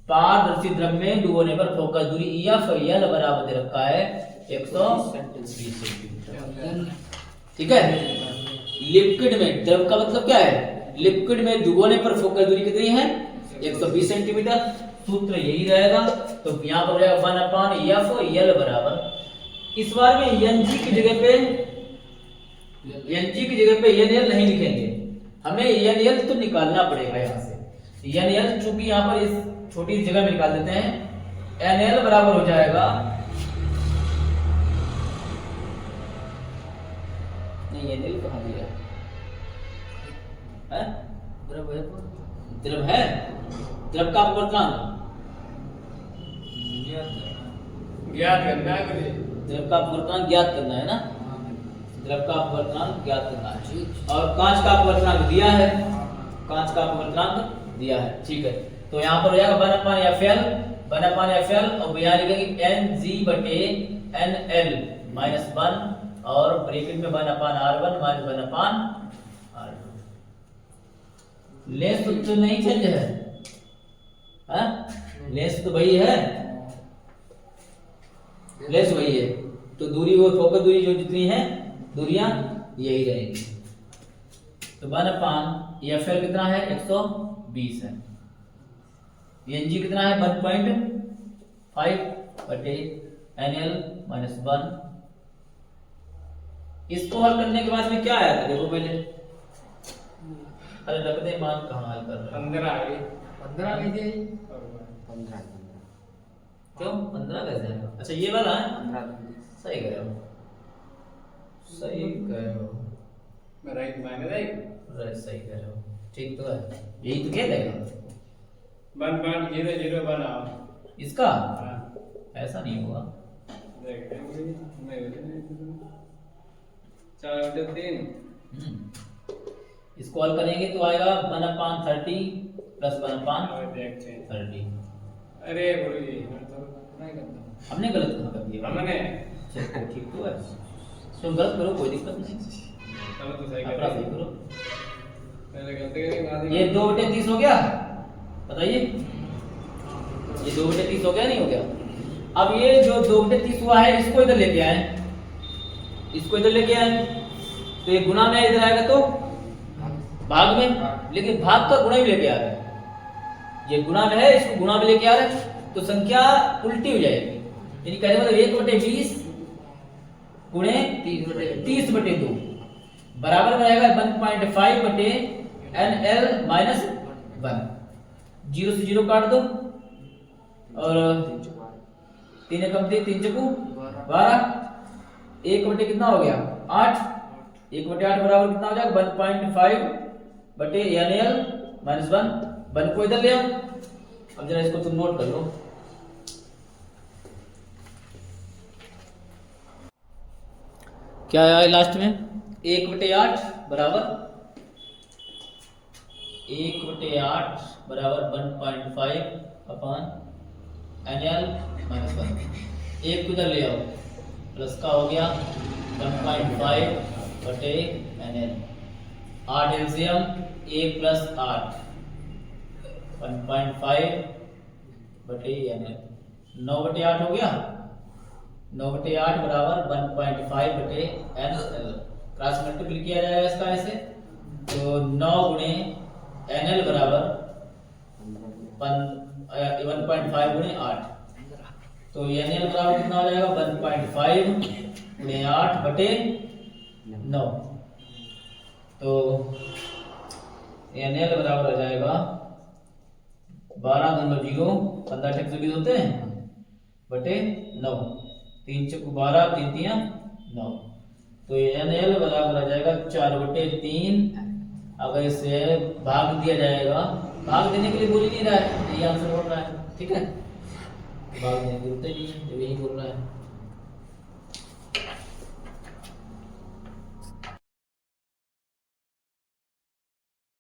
पारदर्शी द्रव में डुबोने पर फोकस दूरी एफ एल बराबर दे रखा है 120 सेंटीमीटर। ठीक है, लिक्विड में, द्रव का मतलब क्या है, लिक्विड में डुबोने पर फोकस दूरी कितनी है 120 सेंटीमीटर। सूत्र यही रहेगा, तो यहां पर हो जाएगा 1/f बराबर, इस बार में Ng की जगह पे NL नहीं लिखेंगे, हमें NL तो निकालना पड़ेगा यहां से। NL चूंकि यहां पर इस छोटी जगह में निकाल देते हैं, NL बराबर हो जाएगा, नहीं NL कहां दिया है, द्रव है, द्रव का अपवर्तनांक ज्ञात करना है, द्रव का अपवर्तनांक ज्ञात करना है ना, द्रव का अपवर्तनांक ज्ञात करना है, और कांच का अपवर्तनांक दिया है, कांच का अपवर्तनांक दिया है। ठीक है, तो यहाँ पर हो जाएगा 1/Fl, और यहाँ लिखेंगे Ng बटे NL माइनस 1, और ब्रैकेट में 1/R1 माइनस 1/R2। लेंस तो नहीं चेंज है, लेंस तो वही है, लेंस वही है, तो दूरी वो फोकस दूरी जो जितनी है दूरियां यही रहेंगी। तो 1/, ये एफ एल कितना है 120 है, एन जी कितना है 1.5 बटे NL - 1। इसको हल करने के बाद में क्या आया था देखो पहले, अरे रख दे मान कहाँ हल कर रहा है 15 आ गई 15 आ गई थी 15 क्यों 15 कैसे आएगा? अच्छा ये वाला है, सही कह रहे हो, सही कह रहे हो, मैं राइट मायने राइट सही कह रहे हो, ठीक तो है, यही तो कह देगा 1.001 आओ इसका, ऐसा नहीं हुआ। इसको हल करेंगे तो आएगा 1/30 + 1/30। अरे गुरु जी मैं तो नहीं करता हमने गलत कहाँ कर दिया? हमने चलो ठीक तो है, तो गलत करो कोई दिक्कत नहीं, चलो तो सही अपना सही करो। पहले गलती करी बाद ये 2/30 हो गया, बताइए ये 2/30 हो गया नहीं हो गया? अब ये जो 2/30 हुआ है इसको इधर लेके आए, इसको इधर लेके आए तो ये गुणा में इधर आएगा तो भाग में, लेकिन भाग का गुणा ही लेके आ रहे हैं, ये गुणा में है इसको गुणा में लेके आ रहे हैं तो संख्या उल्टी हो जाएगी, यानी कहने मतलब 1/20 गुणे 30/2 बराबर में आएगा 1.5 बटे NL - 1। 0 से 0 काट दो और 3 कम 3 चकू 12, 1 बटे कितना हो गया 8, 1/8 बराबर कितना हो जाएगा 1.5 बटे NL - 1। 1 को इधर ले आओ, अब जरा इसको तुम नोट कर लो। क्या आया लास्ट में 1/8 बराबर 1/8 बराबर 1.5 NL - 1। 1 को इधर ले आओ, प्लस का हो गया 1.5 बटे NL। 8 एलसीएम 1 + 8 1.5 बटे NL। 9/8 हो गया, 9/8 बराबर 1.5 बटे NL। क्रॉस मल्टीपल किया जाएगा इसका ऐसे, तो 9 गुणे NL बराबर 1.5 गुणे 8, तो NL बराबर कितना हो जाएगा 1.5 गुणे 8 बटे 9, तो NL बराबर आ जाएगा 12 दूनी 0, 15 × 120 होते हैं बटे 9, 3 चौको 12, 3 तियां 9, तो NL बराबर आ जाएगा 4/3। अगर इसे भाग दिया जाएगा, भाग देने के लिए बोल ही नहीं रहा है, यही आंसर बोल रहा है, ठीक है, भाग देने की जरूरत नहीं है, यही बोल रहा है।